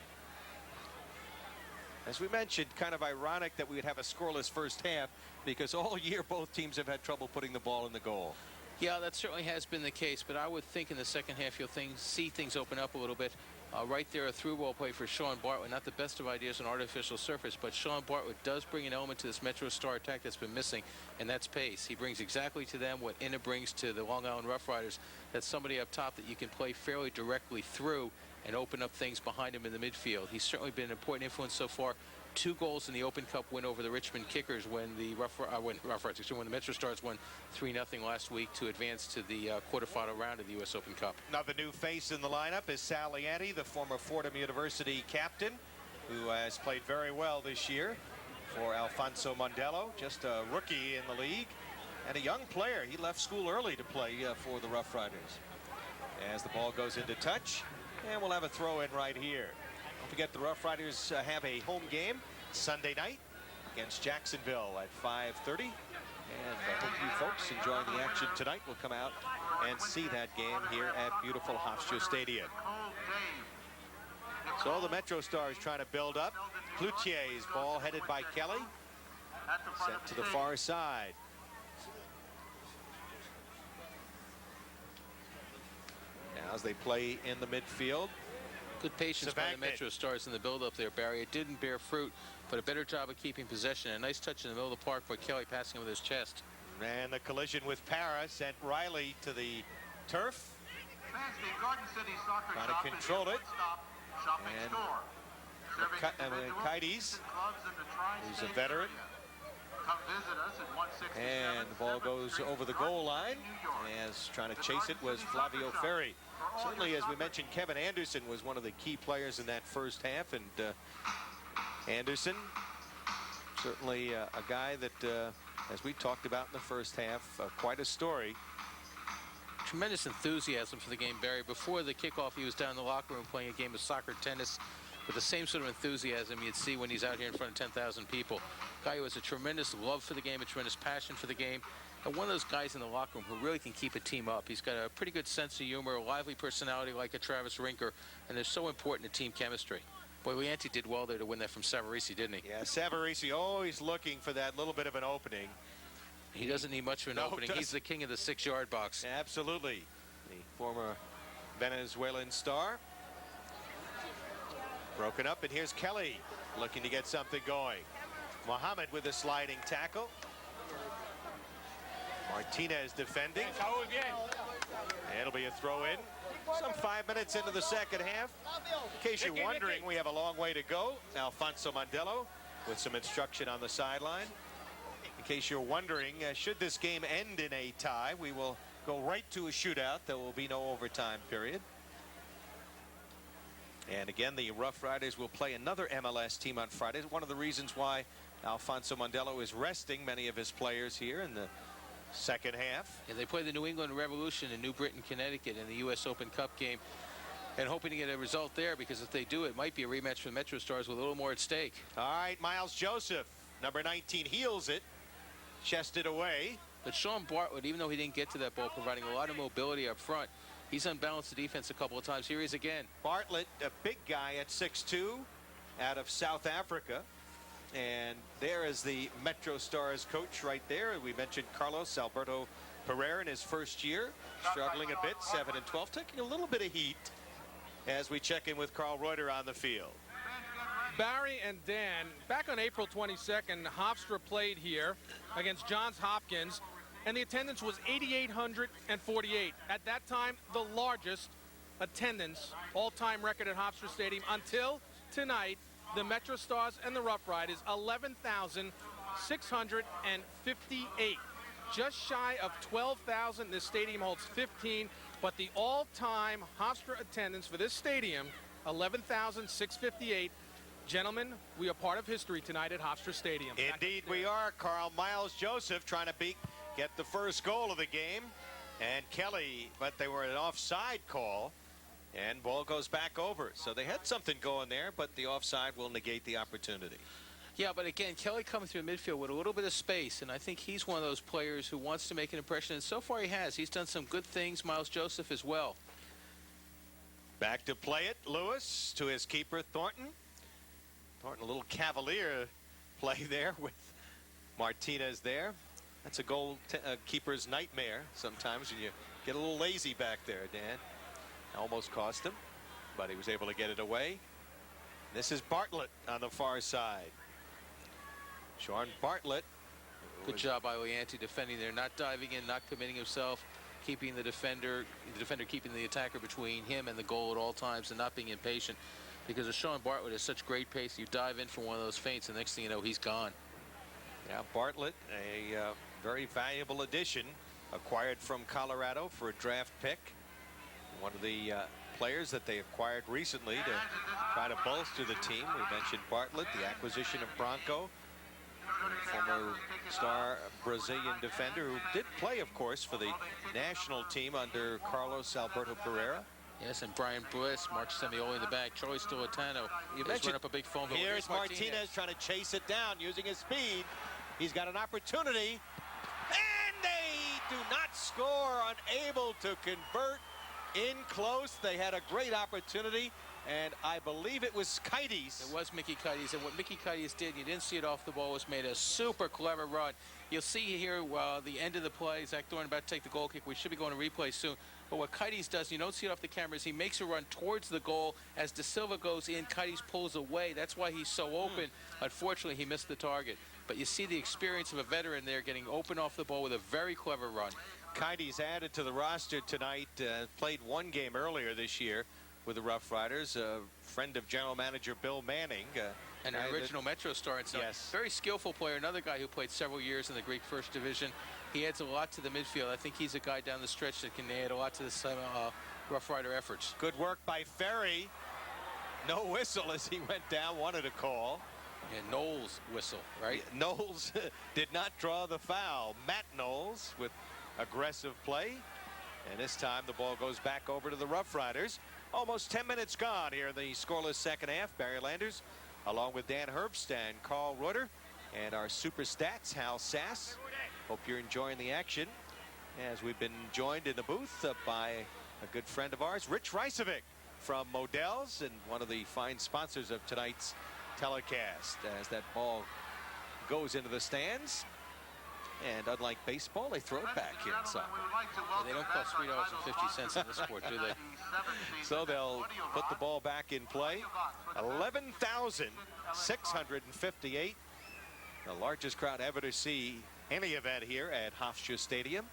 As we mentioned, kind of ironic that we would have a scoreless first half because all year both teams have had trouble putting the ball in the goal. Yeah, that certainly has been the case, but I would think in the second half you'll see things open up a little bit. Right there, a through ball play for Sean Bartlett. Not the best of ideas on artificial surface, but Sean Bartlett does bring an element to this MetroStar attack that's been missing, and that's pace. He brings exactly to them what Inna brings to the Long Island Rough Riders. That's somebody up top that you can play fairly directly through and open up things behind him in the midfield. He's certainly been an important influence so far. 2 goals in the Open Cup win over the Richmond Kickers when the when the MetroStars won 3-0 last week to advance to the quarterfinal round of the U.S. Open Cup. Another new face in the lineup is Salianti, the former Fordham University captain, who has played very well this year for Alfonso Mondello, just a rookie in the league and a young player. He left school early to play for the Rough Riders. As the ball goes into touch, and we'll have a throw in right here. Don't forget the Rough Riders have a home game Sunday night against Jacksonville at 5:30. And I hope you folks enjoying the action tonight will come out and see that game here at beautiful Hofstra Stadium. So the MetroStars trying to build up. Cloutier's ball headed by Kelly. Sent to the far side. Now as they play in the midfield. Good patience by the MetroStars in the build-up there, Barry. It didn't bear fruit, but a better job of keeping possession. A nice touch in the middle of the park by Kelly, passing with his chest. And the collision with Para sent Riley to the turf. Trying to control it. And Kites, who's a veteran. And the ball goes over the goal line. As trying to chase it was Flavio Ferri. Certainly, as we mentioned, Kevin Anderson was one of the key players in that first half. And Anderson, certainly a guy that, as we talked about in the first half, quite a story. Tremendous enthusiasm for the game, Barry. Before the kickoff, he was down in the locker room playing a game of soccer, tennis, with the same sort of enthusiasm you'd see when he's out here in front of 10,000 people. Guy who has a tremendous love for the game, a tremendous passion for the game, and one of those guys in the locker room who really can keep a team up. He's got a pretty good sense of humor, a lively personality like a Travis Rinker, and they're so important to team chemistry. Boy, Leanti did well there to win that from Savarese, didn't he? Yeah, Savarese always looking for that little bit of an opening. He doesn't need much of an opening. He's the king of the 6-yard box. Absolutely. The former Venezuelan star. Broken up, and here's Kelly looking to get something going. Mohammed with a sliding tackle. Martinez defending. It'll be a throw in. Some 5 minutes into the second half. In case you're wondering, we have a long way to go. Alfonso Mondello with some instruction on the sideline. In case you're wondering, should this game end in a tie, we will go right to a shootout. There will be no overtime period. And again, the Rough Riders will play another MLS team on Friday. One of the reasons why Alfonso Mondello is resting many of his players here in the second half. And they play the New England Revolution in New Britain, Connecticut in the U.S. Open Cup game, and hoping to get a result there, because if they do, it might be a rematch for the MetroStars with a little more at stake. All right, Miles Joseph, number 19, heels it, chested away. But Sean Bartlett, even though he didn't get to that ball, providing a lot of mobility up front, he's unbalanced the defense a couple of times. Here he is again. Bartlett, a big guy at 6'2", out of South Africa. And there is the MetroStars coach right there. We mentioned Carlos Alberto Pereira in his first year, struggling a bit, 7-12, taking a little bit of heat as we check in with Carl Reuter on the field. Barry and Dan, back on April 22nd, Hofstra played here against Johns Hopkins, and the attendance was 8,848. At that time, the largest attendance, all-time record at Hofstra Stadium until tonight. The MetroStars and the Rough Riders, 11,658. Just shy of 12,000. This stadium holds 15, but the all-time Hofstra attendance for this stadium, 11,658. Gentlemen, we are part of history tonight at Hofstra Stadium. Indeed we are, Carl. Miles Joseph trying to get the first goal of the game. And Kelly, but they were an offside call. And ball goes back over. So they had something going there, but the offside will negate the opportunity. Yeah, but again, Kelly coming through midfield with a little bit of space, and I think he's one of those players who wants to make an impression, and so far he has. He's done some good things, Miles Joseph as well. Back to play it, Lewis to his keeper, Thornton. Thornton, a little cavalier play there with Martinez there. That's a goalkeeper's nightmare sometimes when you get a little lazy back there, Dan. Almost cost him, but he was able to get it away. This is Bartlett on the far side. Sean Bartlett. Good job by Leanti defending there, not diving in, not committing himself, keeping the defender keeping the attacker between him and the goal at all times, and not being impatient, because of Sean Bartlett has such great pace. You dive in for one of those feints, and the next thing you know, he's gone. Yeah, Bartlett, a very valuable addition, acquired from Colorado for a draft pick. One of the players that they acquired recently to try to bolster the team. We mentioned Bartlett, the acquisition of Bronco former star Brazilian defender who did play, of course, for the national team under Carlos Alberto Pereira. Yes, and Brian Bliss, Mark Semioli in the back, Charlie Stolatano. You He's run up a big phone bill. Here's Martinez trying to chase it down using his speed. He's got an opportunity, and they do not score, unable to convert in close. They had a great opportunity, and I believe it was Kites. It was Mickey Kites, and what Mickey Kites did, you didn't see it off the ball, was made a super clever run. You'll see here the end of the play, Zach Thorne about to take the goal kick. We should be going to replay soon. But what Kites does, you don't see it off the cameras, he makes a run towards the goal. As De Silva goes in, Kites pulls away. That's why he's so open. Unfortunately, he missed the target. But you see the experience of a veteran there getting open off the ball with a very clever run. Kites added to the roster tonight, played one game earlier this year with the Rough Riders, a friend of general manager Bill Manning. An original MetroStar. And so yes. Very skillful player, another guy who played several years in the Greek First Division. He adds a lot to the midfield. I think he's a guy down the stretch that can add a lot to the Rough Rider efforts. Good work by Ferry. No whistle as he went down, wanted a call. And Knowles whistle, right? Knowles did not draw the foul. Matt Knowles with aggressive play. And this time the ball goes back over to the Rough Riders. Almost 10 minutes gone here in the scoreless second half. Barry Landers, along with Dan Herbst and Carl Reuter, and our super stats, Hal Sass. Hope you're enjoying the action as we've been joined in the booth by a good friend of ours, Rich Reisovic from Modell's, and one of the fine sponsors of tonight's telecast. As that ball goes into the stands, and unlike baseball, they throw it back here inside. Well, they don't cost $3.50 in this sport, do they? So they'll put the ball back in play. 11,658. The largest crowd ever to see any event here at Hofstra Stadium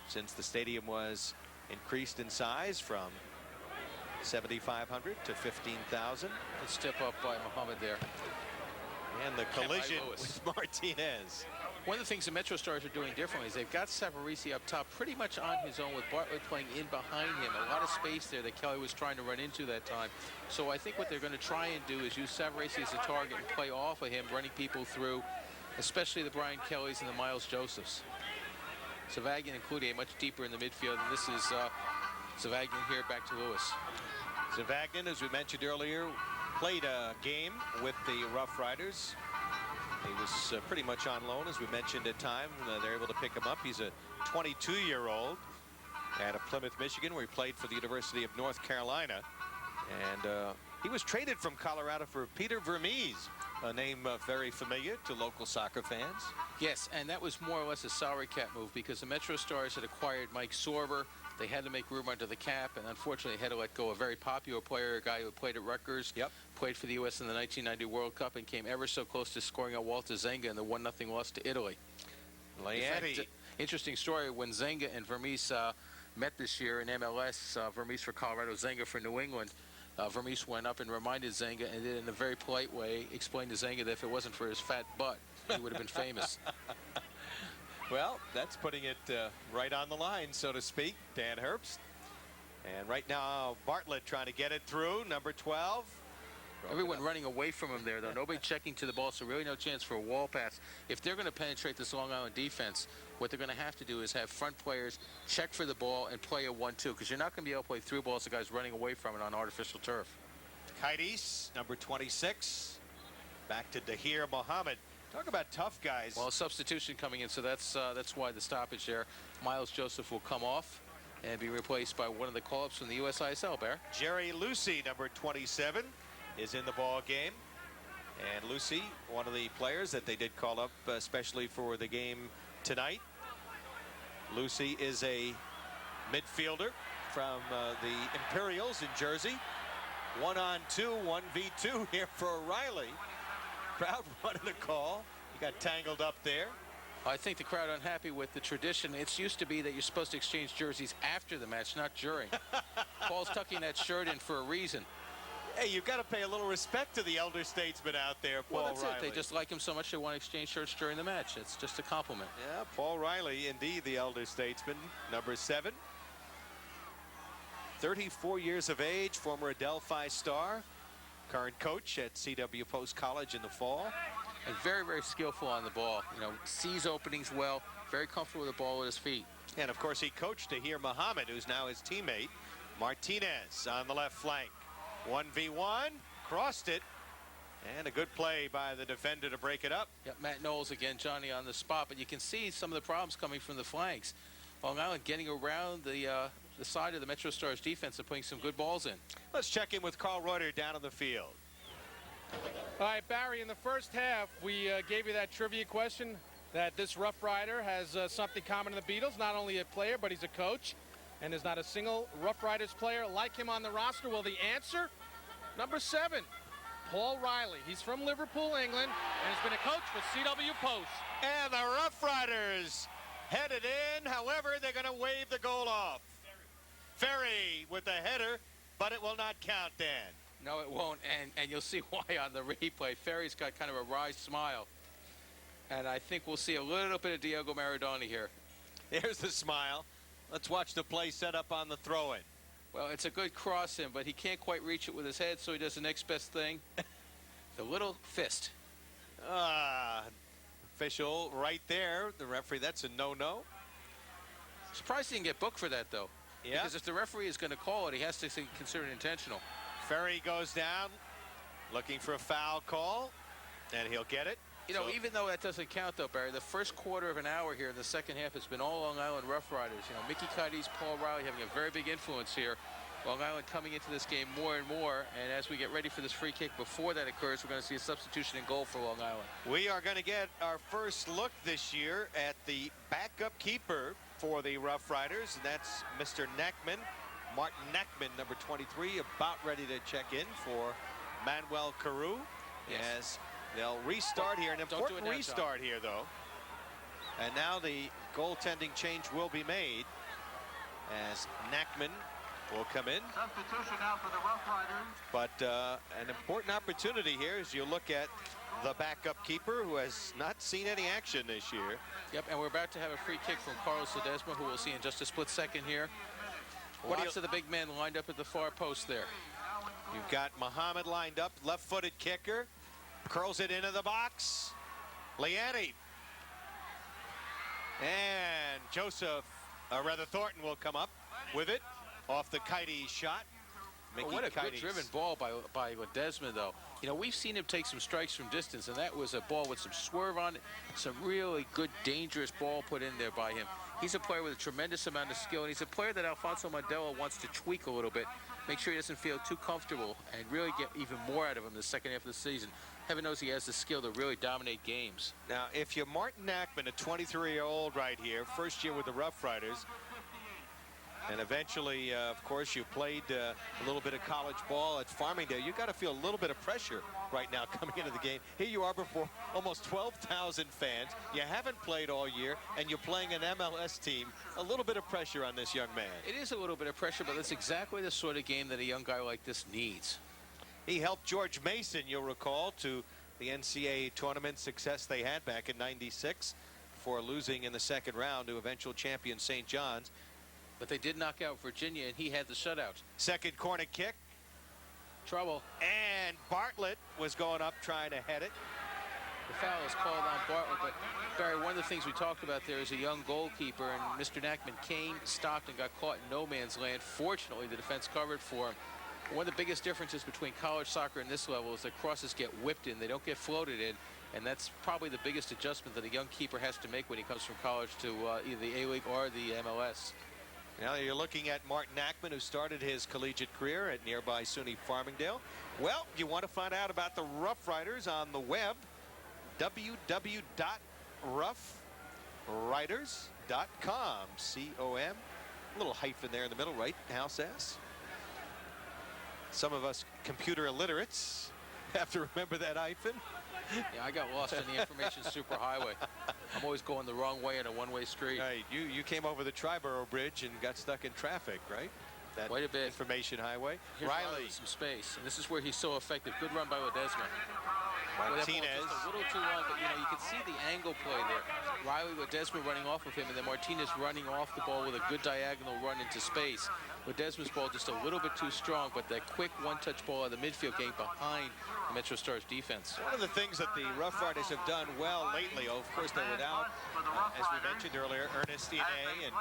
since the stadium was increased in size from 7,500 to 15,000. Good step up by Muhammad there. And the collision with Martinez. One of the things the MetroStars are doing differently is they've got Savarese up top pretty much on his own with Bartlett playing in behind him. A lot of space there that Kelly was trying to run into that time. So I think what they're going to try and do is use Savarese as a target and play off of him, running people through, especially the Brian Kellys and the Miles Josephs. Zavagin and Cloutier much deeper in the midfield, and this is Zavagin here back to Lewis. Zavagin, as we mentioned earlier, played a game with the Rough Riders. He was pretty much on loan, as we mentioned at time. They're able to pick him up. He's a 22-year-old out of Plymouth, Michigan, where he played for the University of North Carolina. And he was traded from Colorado for Peter Vermees, a name very familiar to local soccer fans. Yes, and that was more or less a salary cap move because the MetroStars had acquired Mike Sorber. They had to make room under the cap, and unfortunately had to let go a very popular player, a guy who played at Rutgers, played for the U.S. in the 1990 World Cup, and came ever so close to scoring out Walter Zenga in the 1-0 loss to Italy. In fact, interesting story, when Zenga and Vermees met this year in MLS, Vermees for Colorado, Zenga for New England, Vermees went up and reminded Zenga, and did in a very polite way, explained to Zenga that if it wasn't for his fat butt, he would have been famous. Well, that's putting it right on the line, so to speak. Dan Herbst. And right now, Bartlett trying to get it through, number 12. Everyone running away from him there, though. Nobody checking to the ball, so really no chance for a wall pass. If they're going to penetrate this Long Island defense, what they're going to have to do is have front players check for the ball and play a 1-2, because you're not going to be able to play through balls to guys running away from it on artificial turf. Kites, number 26. Back to Dahir Mohammed. Talk about tough guys. Well, a substitution coming in, so that's why the stoppage there. Miles Joseph will come off and be replaced by one of the call-ups from the USISL, Bear. Jerry Lucy, number 27, is in the ball game. And Lucy, one of the players that they did call up, especially for the game tonight. Lucy is a midfielder from the Imperials in Jersey. 1-on-2, 1v2 here for O'Reilly. Crowd wanted a call. He got tangled up there. I think the crowd unhappy with the tradition. It's used to be that you're supposed to exchange jerseys after the match, not during. Paul's tucking that shirt in for a reason. Hey, you've got to pay a little respect to the elder statesman out there, Paul Well, that's Riley. it. They just like him so much they want to exchange shirts during the match. It's just a compliment. Yeah, Paul Riley, indeed, the elder statesman, number 7. 34 years of age, former Adelphi star, current coach at C.W. Post College in the fall. and very, very skillful on the ball. You know, sees openings well, very comfortable with the ball at his feet. And of course, he coached Tahir Muhammad, who's now his teammate. Martinez on the left flank. 1v1, crossed it. And a good play by the defender to break it up. Yep, Matt Knowles again, Johnny, on the spot. But you can see some of the problems coming from the flanks. Long Island getting around the side of the MetroStars defense and putting some good balls in. Let's check in with Carl Reuter down on the field. All right, Barry, in the first half, we gave you that trivia question that this Rough Rider has something common to the Beatles, not only a player, but he's a coach. And there's not a single Rough Riders player like him on the roster. Well, the answer, number 7. Paul Riley. He's from Liverpool, England, and has been a coach for CW Post. And the Rough Riders headed in. However, they're going to wave the goal off. Ferry with the header, but it will not count, Dan. No, it won't, and you'll see why on the replay. Ferry's got kind of a wry smile. And I think we'll see a little bit of Diego Maradona here. Here's the smile. Let's watch the play set up on the throw-in. Well, it's a good cross in, but he can't quite reach it with his head, so he does the next best thing. The little fist. Official right there. The referee, that's a no-no. Surprised he didn't get booked for that, though. Yeah. Because if the referee is going to call it, he has to consider it intentional. Ferry goes down, looking for a foul call, and he'll get it. You know, even though that doesn't count, though, Barry, the first quarter of an hour here in the second half has been all Long Island Rough Riders. You know, Mickey Cuddy's, Paul Riley having a very big influence here. Long Island coming into this game more and more, and as we get ready for this free kick before that occurs, we're going to see a substitution in goal for Long Island. We are going to get our first look this year at the backup keeper for the Rough Riders, and that's Mr. Nackman, Martin Nackman, number 23, about ready to check in for Manuel Carew. Yes. They'll restart here, an important restart here, though. And now the goaltending change will be made as Nackman will come in. Substitution now for the Rough Riders. But an important opportunity here as you look at the backup keeper who has not seen any action this year. Yep, and we're about to have a free kick from Carlos Ledesma, who we'll see in just a split second here. Lots of the big men lined up at the far post there. You've got Muhammad lined up, left-footed kicker. Curls it into the box. Liani. And Thornton will come up with it off the Kitey shot. What a good driven ball by Ledesma, though. You know, we've seen him take some strikes from distance, and that was a ball with some swerve on it, some really good, dangerous ball put in there by him. He's a player with a tremendous amount of skill, and he's a player that Alfonso Mandela wants to tweak a little bit, make sure he doesn't feel too comfortable, and really get even more out of him in the second half of the season. Heaven knows he has the skill to really dominate games. Now, if you're Martin Nackman, a 23-year-old right here, first year with the Rough Riders, and eventually, of course, you played a little bit of college ball at Farmingdale. You've got to feel a little bit of pressure right now coming into the game. Here you are before almost 12,000 fans. You haven't played all year, and you're playing an MLS team. A little bit of pressure on this young man. It is a little bit of pressure, but that's exactly the sort of game that a young guy like this needs. He helped George Mason, you'll recall, to the NCAA tournament success they had back in '96 before losing in the second round to eventual champion St. John's. But they did knock out Virginia, and he had the shutout. Second corner kick. Trouble. And Bartlett was going up trying to head it. The foul is called on Bartlett, but Barry, one of the things we talked about there is a young goalkeeper, and Mr. Nackman came, stopped, and got caught in no man's land. Fortunately, the defense covered for him. One of the biggest differences between college soccer and this level is that crosses get whipped in. They don't get floated in, and that's probably the biggest adjustment that a young keeper has to make when he comes from college to either the A-League or the MLS. Now you're looking at Martin Nackman, who started his collegiate career at nearby SUNY Farmingdale. Well, you want to find out about the Rough Riders on the web, www.roughriders.com, C-O-M. A little hyphen there in the middle, right, House S? Some of us computer illiterates have to remember that hyphen. Yeah, I got lost in the information superhighway. I'm always going the wrong way in a one-way street. Right, you came over the Triborough Bridge and got stuck in traffic, right? That quite a bit. Information highway. Here's Riley. Some space, and this is where he's so effective. Good run by Ledesma. Well, that ball Martinez. just a little too long, but you can see the angle play there. Riley Ledesma running off of him, and then Martinez running off the ball with a good diagonal run into space. Ledesma's ball just a little bit too strong, but that quick one-touch ball out of the midfield game behind the MetroStars defense. One of the things that the Rough Riders have done well lately, of course, they're without, as we mentioned earlier, Ernest Ine and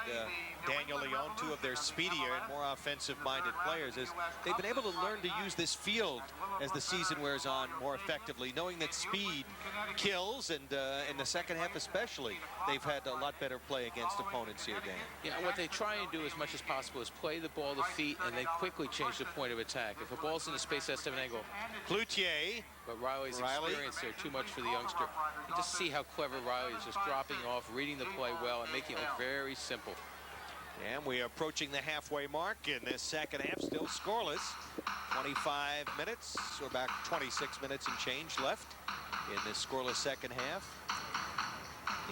Daniel Leon, two of their speedier and more offensive-minded players, is they've been able to learn to use this field as the season wears on more effectively, knowing that speed kills, and in the second half especially, they've had a lot better play against opponents here, Dan. Yeah, and what they try and do as much as possible is play the ball to feet and then quickly change the point of attack. If a ball's in the space, it has to have an angle. Cloutier. But Riley's experience there, too much for the youngster. You just see how clever Riley is, just dropping off, reading the play well, and making it look very simple. And we are approaching the halfway mark in this second half, still scoreless. 25 minutes, or about 26 minutes and change left in this scoreless second half.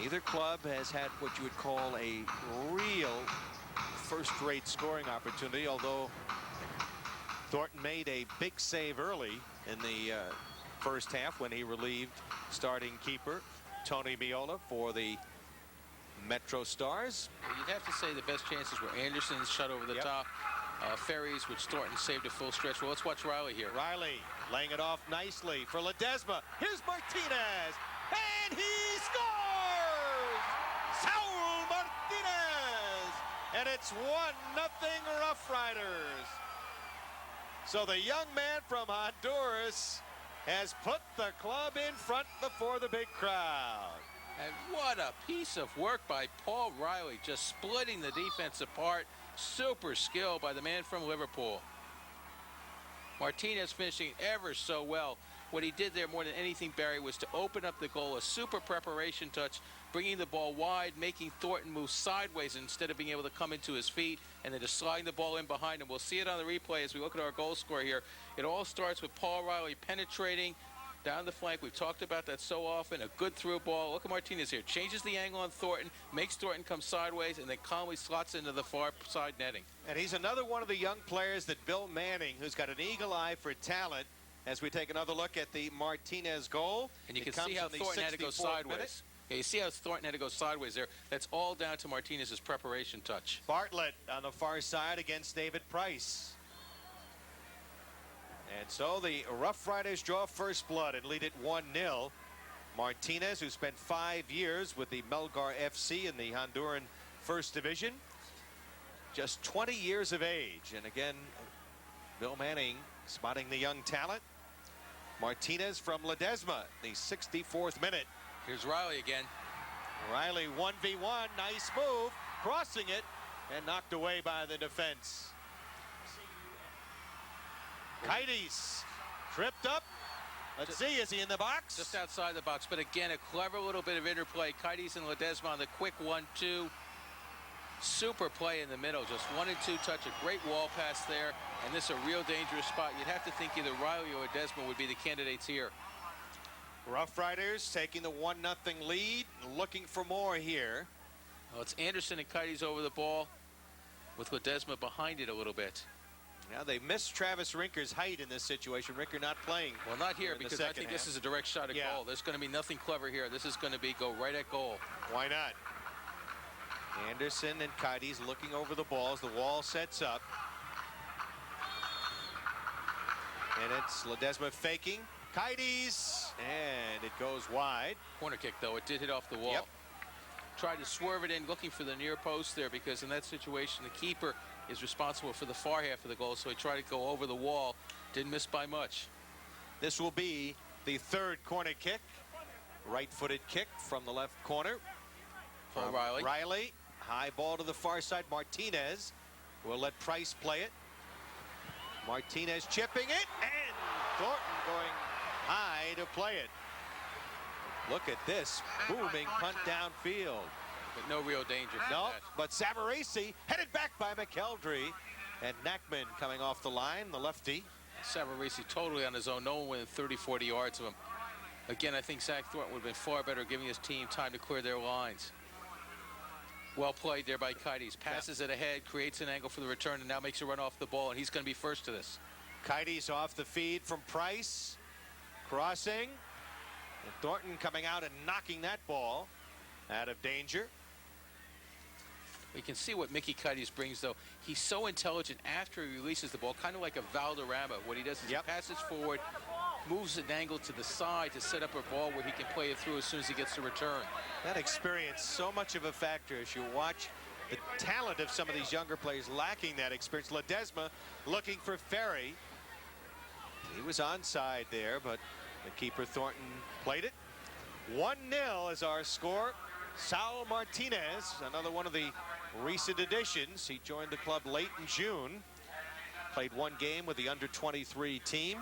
Neither club has had what you would call a real first-rate scoring opportunity, although Thornton made a big save early in the first half when he relieved starting keeper Tony Miola for the MetroStars. You'd have to say the best chances were Anderson's shot over the top, Ferries, which Thornton saved a full stretch. Well, let's watch Riley here. Riley laying it off nicely for Ledesma. Here's Martinez, and he scores! Saul Martinez! And it's 1-0 Rough Riders. So the young man from Honduras has put the club in front before the big crowd. And what a piece of work by Paul Riley, just splitting the defense apart. Super skill by the man from Liverpool. Martinez finishing ever so well. What he did there more than anything, Barry, was to open up the goal, a super preparation touch, bringing the ball wide, making Thornton move sideways instead of being able to come into his feet, and then just sliding the ball in behind him. We'll see it on the replay as we look at our goal score here. It all starts with Paul Riley penetrating down the flank. We've talked about that so often. A good through ball. Look at Martinez here. Changes the angle on Thornton, makes Thornton come sideways, and then calmly slots into the far side netting. And he's another one of the young players that Bill Manning, who's got an eagle eye for talent, as we take another look at the Martinez goal. And you can see how Thornton had to go sideways. Yeah, you see how Thornton had to go sideways there. That's all down to Martinez's preparation touch. Bartlett on the far side against David Price. And so the Rough Riders draw first blood and lead it 1-0. Martinez, who spent 5 years with the Melgar FC in the Honduran First Division, just 20 years of age. And again, Bill Manning spotting the young talent. Martinez from Ledesma, the 64th minute. Here's Riley again. Riley 1v1, nice move, crossing it, and knocked away by the defense. Kites tripped up. Let's see, is he in the box? Just outside the box, but again, a clever little bit of interplay. Kites and Ledesma on the quick 1-2. Super play in the middle, just 1 and 2 touch, a great wall pass there, and this is a real dangerous spot. You'd have to think either Riley or Ledesma would be the candidates here. Rough Riders taking the 1-0 lead, looking for more here. Well, it's Anderson and Kites over the ball with Ledesma behind it a little bit. Now they missed Travis Rinker's height in this situation. Rinker not playing. Well, not here because I think this is a direct shot at goal. There's going to be nothing clever here. This is going to be go right at goal. Why not? Anderson and Kites looking over the balls. The wall sets up. And it's Ledesma faking. Kites, and it goes wide. Corner kick, though. It did hit off the wall. Yep. Tried to swerve it in, looking for the near post there, because in that situation, the keeper is responsible for the far half of the goal, so he tried to go over the wall. Didn't miss by much. This will be the third corner kick. Right-footed kick from the left corner. From Riley. Riley. High ball to the far side. Martinez will let Price play it. Martinez chipping it, and Thornton going high to play it. Look at this booming punt downfield. But no real danger. No, but Savarese headed back by McKeldry, and Nackman coming off the line, the lefty. Savarese totally on his own, no one within 30-40 yards of him. Again, I think Zach Thornton would have been far better giving his team time to clear their lines. Well played there by Kites. Passes it ahead, creates an angle for the return, and now makes a run off the ball, and he's going to be first to this. Kites off the feed from Price. Crossing. And Thornton coming out and knocking that ball out of danger. You can see what Mickey Cuddies brings, though. He's so intelligent after he releases the ball, kind of like a Valderrama. What he does is he passes forward, moves an angle to the side to set up a ball where he can play it through as soon as he gets the return. That experience, so much of a factor as you watch the talent of some of these younger players lacking that experience. Ledesma looking for Ferry. He was onside there, but the keeper Thornton played it. 1-0 is our score. Saul Martinez, another one of the recent additions. He joined the club late in June. Played one game with the under-23 team.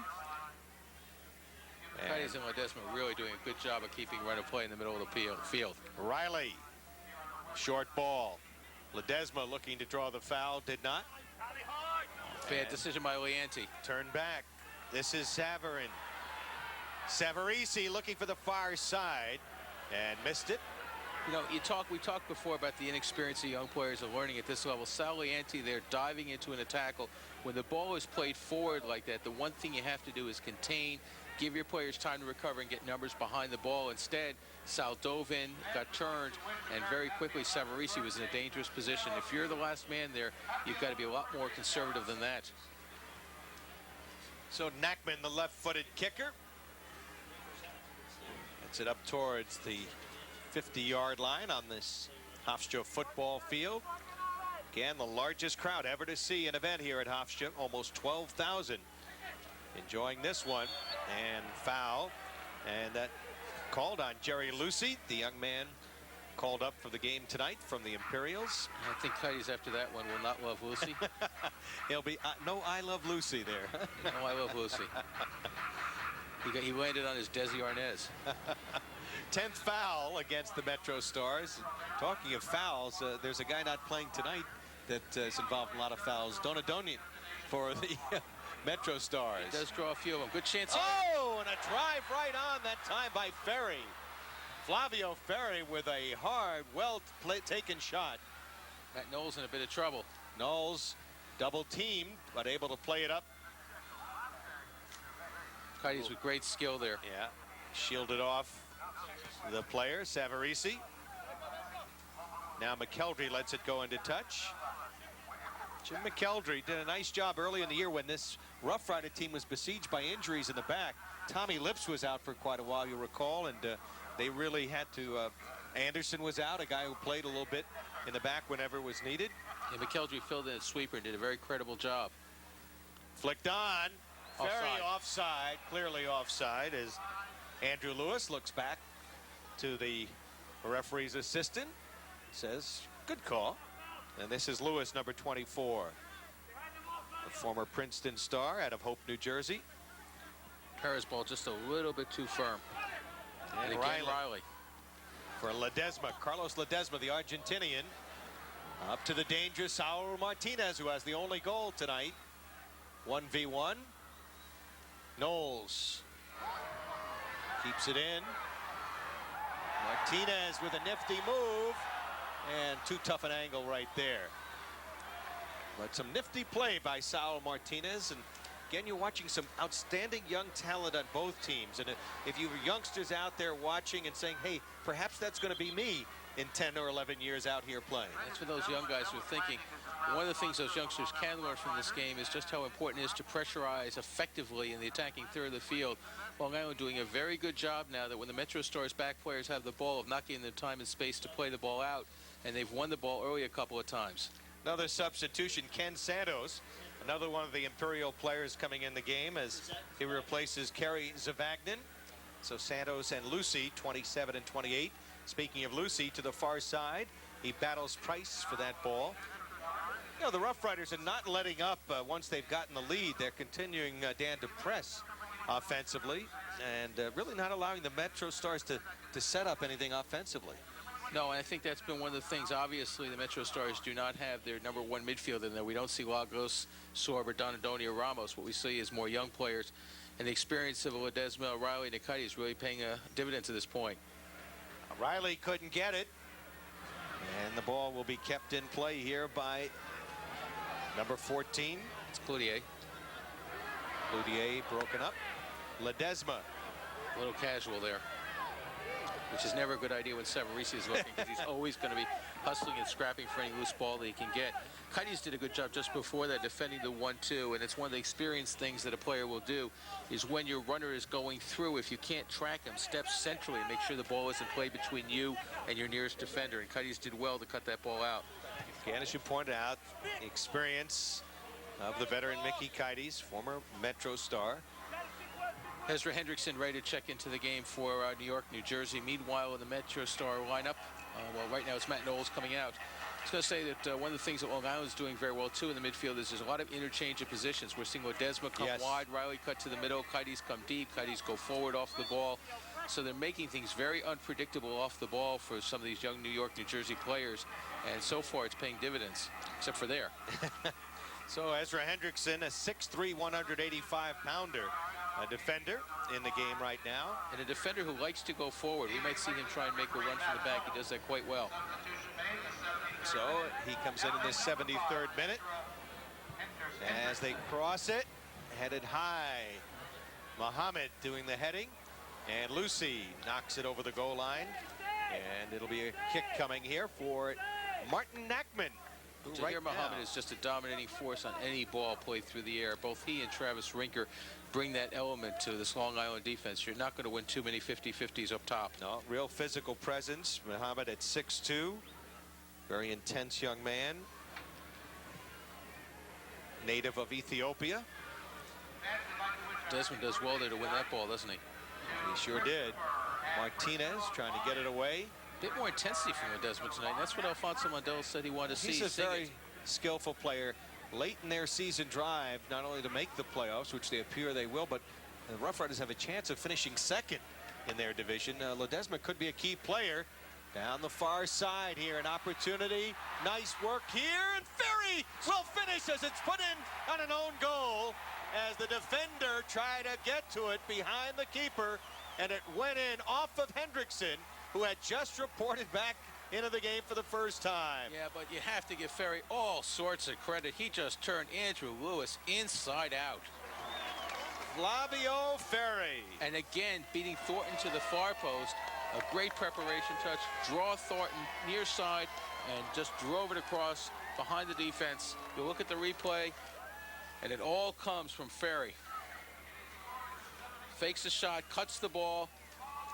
Cuddies and Ledesma really doing a good job of keeping run of play in the middle of the field. Riley, short ball. Ledesma looking to draw the foul, did not. Bad decision by Leanti. Turn back. This is Savarin. Savarese looking for the far side and missed it. You know, we talked before about the inexperience of young players of learning at this level. Sal Leanti there diving into a tackle. When the ball is played forward like that, the one thing you have to do is contain, give your players time to recover and get numbers behind the ball. Instead, Sal dove in, got turned, and very quickly Savarese was in a dangerous position. If you're the last man there, you've got to be a lot more conservative than that. So Nackman, the left-footed kicker. Gets it up towards the 50-yard line on this Hofstra football field. Again, the largest crowd ever to see an event here at Hofstra, almost 12,000 enjoying this one. And foul, and that called on Jerry Lucy, the young man called up for the game tonight from the Imperials. I think Cuddies after that one will not love Lucy. He'll be no I love Lucy there. No, I love Lucy. He landed on his Desi Arnaz. 10th foul against the MetroStars. Talking of fouls, there's a guy not playing tonight that is involved in a lot of fouls. Donadonian for the MetroStars. He does draw a few of them. Good chance. Oh, and a drive right on that time by Ferry. Flavio Ferry with a hard, well-taken shot. Matt Knowles in a bit of trouble. Knowles double-teamed, but able to play it up. Cuddies with great skill there. Yeah, shielded off the player, Savarese. Now McKeldry lets it go into touch. Jim McKeldry did a nice job early in the year when this Rough Rider team was besieged by injuries in the back. Tommy Lips was out for quite a while, you recall, and they really had to. Anderson was out, a guy who played a little bit in the back whenever it was needed. Yeah, McKeldry filled in a sweeper and did a very credible job. Flicked on. Offside. Very offside, clearly offside, as Andrew Lewis looks back to the referee's assistant, says, good call. And this is Lewis, number 24. The former Princeton star out of Hope, New Jersey. Perez ball just a little bit too firm. And again, Riley. For Ledesma, Carlos Ledesma, the Argentinian. Up to the dangerous Saul Martinez, who has the only goal tonight. 1v1. Knowles keeps it in. Martinez with a nifty move, and too tough an angle right there. But some nifty play by Saul Martinez, and again, you're watching some outstanding young talent on both teams. And if you have youngsters out there watching and saying, hey, perhaps that's going to be me in 10 or 11 years out here playing. That's for those young guys who are thinking. One of the things those youngsters can learn from this game is just how important it is to pressurize effectively in the attacking third of the field. Long Island doing a very good job now that when the MetroStars back players have the ball of not getting them time and space to play the ball out, and they've won the ball early a couple of times. Another substitution, Ken Santos, another one of the Imperial players coming in the game as he replaces Kerry Zavagnin. So Santos and Lucy, 27 and 28. Speaking of Lucy, to the far side, he battles Price for that ball. You know, the Rough Riders are not letting up once they've gotten the lead. They're continuing, Dan, to press offensively and really not allowing the MetroStars to set up anything offensively. No, and I think that's been one of the things. Obviously, the MetroStars do not have their number one midfielder in there. We don't see Lagos, Sorber, Donadoni, or Ramos. What we see is more young players. And the experience of Ledesma, O'Reilly, and Nicati is really paying a dividend to this point. Riley couldn't get it. And the ball will be kept in play here by number 14. It's Cloutier. Cloutier broken up. Ledesma. A little casual there. which is never a good idea when Savarese is looking, because he's always going to be hustling and scrapping for any loose ball that he can get. Cuddy's did a good job just before that defending the 1-2, and it's one of the experienced things that a player will do is when your runner is going through, if you can't track him, step centrally and make sure the ball isn't played between you and your nearest defender, and Cuddy's did well to cut that ball out. Again, as you pointed out, the experience of the veteran Mickey Kites, former Metro star. Ezra Hendrickson ready to check into the game for New York, New Jersey. Meanwhile, in the MetroStar lineup, well, right now it's Matt Knowles coming out. I was going to say that one of the things that Long Island is doing very well, too, in the midfield is there's a lot of interchange of positions. We're seeing Ledesma come wide, Riley cut to the middle, Kites come deep, Kites go forward off the ball. So they're making things very unpredictable off the ball for some of these young New York, New Jersey players. And so far, it's paying dividends, except for there. So Ezra Hendrickson, a 6'3", 185-pounder. A defender in the game right now. And a defender who likes to go forward. We might see him try and make a run from the back. He does that quite well. So he comes in this 73rd minute. As they cross it, headed high. Muhammad doing the heading. And Lucy knocks it over the goal line. And it'll be a kick coming here for Martin Nackman. Tahir Muhammad is just a dominating force on any ball played through the air. Both he and Travis Rinker bring that element to this Long Island defense. You're not going to win too many 50-50s up top. No, real physical presence. Muhammad at 6'2". Very intense young man. Native of Ethiopia. Desmond does well there to win that ball, doesn't he? He sure did. Martinez trying to get it away. Bit more intensity from Desmond tonight. And that's what Alfonso Mandela said he wanted to see. He's a very skillful player. Late in their season drive, not only to make the playoffs, which they appear they will, but the Rough Riders have a chance of finishing second in their division. Ledesma could be a key player. Down the far side here, an opportunity. Nice work here, and Ferry will finish as it's put in on an own goal as the defender tried to get to it behind the keeper, and it went in off of Hendrickson, who had just reported back into the game for the first time. Yeah, but you have to give Ferry all sorts of credit. He just turned Andrew Lewis inside out. Flavio Ferry. And again, beating Thornton to the far post. A great preparation touch. Draw Thornton near side and just drove it across behind the defense. You look at the replay, and it all comes from Ferry. Fakes the shot, cuts the ball.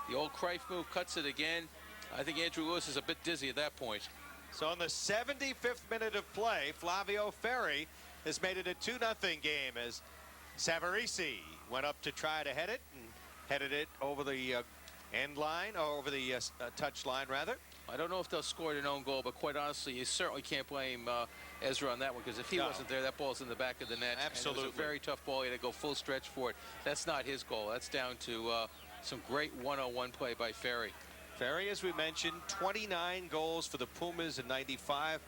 The old Cruyff move, cuts it again. I think Andrew Lewis is a bit dizzy at that point. So in the 75th minute of play, Flavio Ferry has made it a 2-0 game as Savarese went up to try to head it and headed it over the end line, or over the touch line, rather. I don't know if they'll score an own goal, but quite honestly, you certainly can't blame Ezra on that one, because if he wasn't there, that ball's in the back of the net. Absolutely. And it was a very tough ball. He had to go full stretch for it. That's not his goal. That's down to some great one-on-one play by Ferry. Ferry, as we mentioned, 29 goals for the Pumas in '95.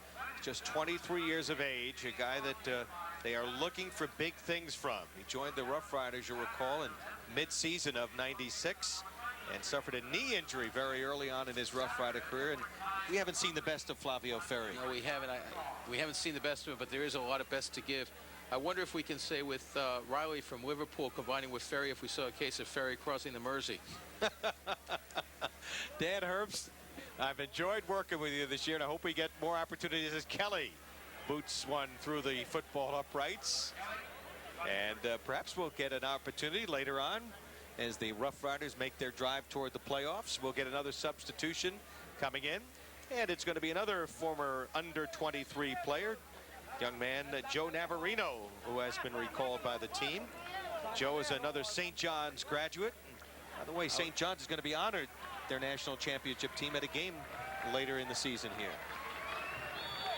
Just 23 years of age, a guy that they are looking for big things from. He joined the Rough Riders, you'll recall, in mid-season of '96 and suffered a knee injury very early on in his Rough Rider career. And we haven't seen the best of Flavio Ferry. No, we haven't. We haven't seen the best of him, but there is a lot of best to give. I wonder if we can say with Riley from Liverpool combining with Ferry, if we saw a case of Ferry crossing the Mersey. Dan Herbst, I've enjoyed working with you this year, and I hope we get more opportunities as Kelly boots one through the football uprights. And perhaps we'll get an opportunity later on as the Rough Riders make their drive toward the playoffs. We'll get another substitution coming in, and it's going to be another former under-23 player, young man Joe Navarino, who has been recalled by the team. Joe is another St. John's graduate. By the way, St. John's is going to be honored their national championship team at a game later in the season here.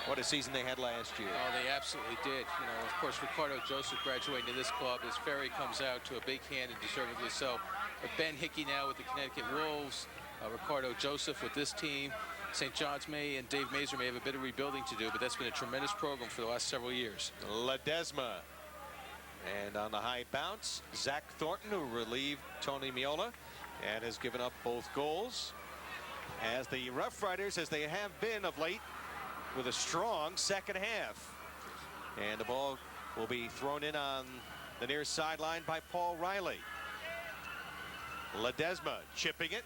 What a season they had last year. Oh, they absolutely did. You know, of course, Ricardo Joseph graduating to this club as Ferry comes out to a big hand, and deservedly so. But Ben Hickey now with the Connecticut Wolves, Ricardo Joseph with this team. St. John's may and Dave Mazur may have a bit of rebuilding to do, but that's been a tremendous program for the last several years. Ledesma. And on the high bounce, Zach Thornton, who relieved Tony Miola and has given up both goals. As the Rough Riders, as they have been of late, with a strong second half. And the ball will be thrown in on the near sideline by Paul Riley. Ledesma chipping it.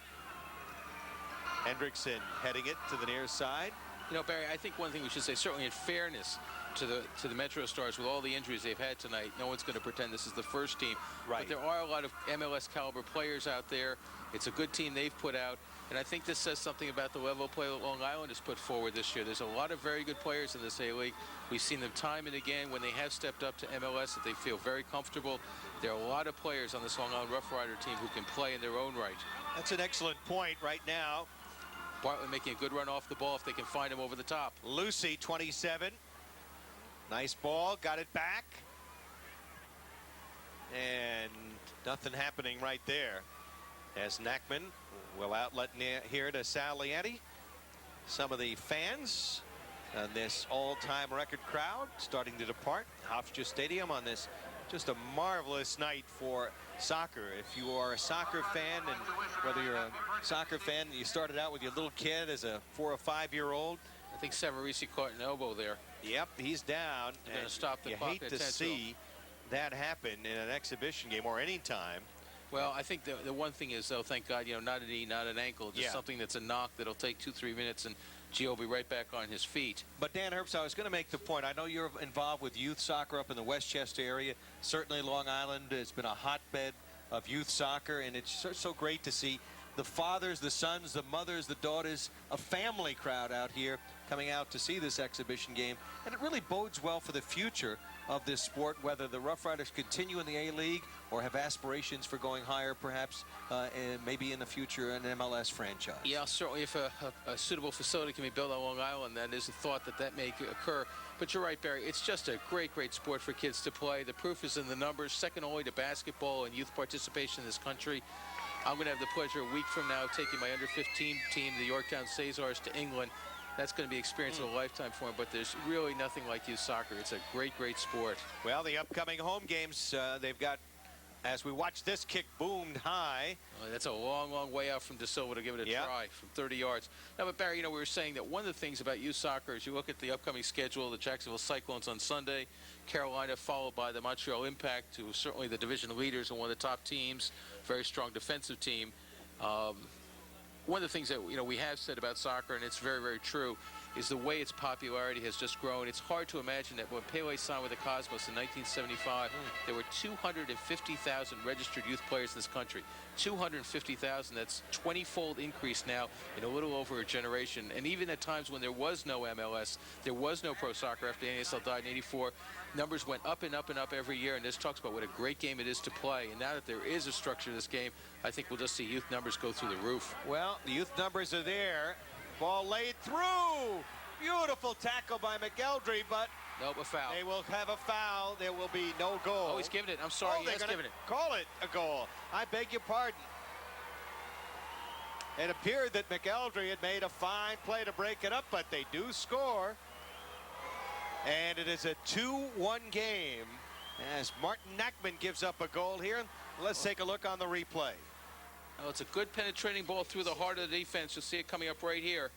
Hendrickson heading it to the near side. You know, Barry, I think one thing we should say, certainly in fairness to the MetroStars, with all the injuries they've had tonight, no one's going to pretend this is the first team. Right. But there are a lot of MLS caliber players out there. It's a good team they've put out. And I think this says something about the level of play that Long Island has put forward this year. There's a lot of very good players in this A-League. We've seen them time and again when they have stepped up to MLS that they feel very comfortable. There are a lot of players on this Long Island Rough Rider team who can play in their own right. That's an excellent point right now. Bartlett making a good run off the ball if they can find him over the top. Lucy, 27. Nice ball, got it back. And nothing happening right there as Nackman will outlet here to Salianti. Some of the fans and this all-time record crowd starting to depart Hofstra Stadium on this just a marvelous night for soccer. If you are a soccer fan, and whether you're a soccer fan, you started out with your little kid as a 4 or 5 year old. I think Savarese caught an elbow there. Yep, he's down. They're going to stop the you clock. hate to see that happen in an exhibition game or any time. Well, I think the one thing is, though, thank God, you know, not a knee, not an ankle, just something that's a knock that'll take 2-3 minutes, and Gio will be right back on his feet. But Dan Herbst, I was going to make the point. I know you're involved with youth soccer up in the Westchester area. Certainly Long Island has been a hotbed of youth soccer, and it's so great to see the fathers, the sons, the mothers, the daughters, a family crowd out here coming out to see this exhibition game. And it really bodes well for the future of this sport, whether the Rough Riders continue in the A-League or have aspirations for going higher, perhaps, and maybe in the future an MLS franchise. Yeah, certainly if a suitable facility can be built on Long Island, that is a thought that may occur. But you're right, Barry, it's just a great, great sport for kids to play. The proof is in the numbers, second only to basketball and youth participation in this country. I'm going to have the pleasure a week from now taking my under-15 team, the Yorktown Cesars, to England. That's going to be an experience of a lifetime for him, but there's really nothing like youth soccer. It's a great, great sport. Well, the upcoming home games, they've got, as we watch this kick boomed high. Oh, that's a long, long way out from De Silva to give it a try from 30 yards. Now, but Barry, you know, we were saying that one of the things about youth soccer is you look at the upcoming schedule, the Jacksonville Cyclones on Sunday, Carolina followed by the Montreal Impact, who are certainly the division leaders and one of the top teams, very strong defensive team. One of the things that, you know, we have said about soccer, and it's very, very true, is the way its popularity has just grown. It's hard to imagine that when Pele signed with the Cosmos in 1975, there were 250,000 registered youth players in this country. 250,000, that's 20-fold increase now in a little over a generation. And even at times when there was no MLS, there was no pro soccer after the NASL died in '84, numbers went up and up and up every year, and this talks about what a great game it is to play. And now that there is a structure to this game, I think we'll just see youth numbers go through the roof. Well, the youth numbers are there. Ball laid through. Beautiful tackle by McElderry, but nope, a foul. They will have a foul. There will be no goal. Oh, he's giving it. I'm sorry, he's giving it. Call it a goal. I beg your pardon. It appeared that McElderry had made a fine play to break it up, but they do score. And it is a 2-1 game as Martin Nackman gives up a goal here. Let's take a look on the replay. Oh, it's a good penetrating ball through the heart of the defense. You'll see it coming up right here.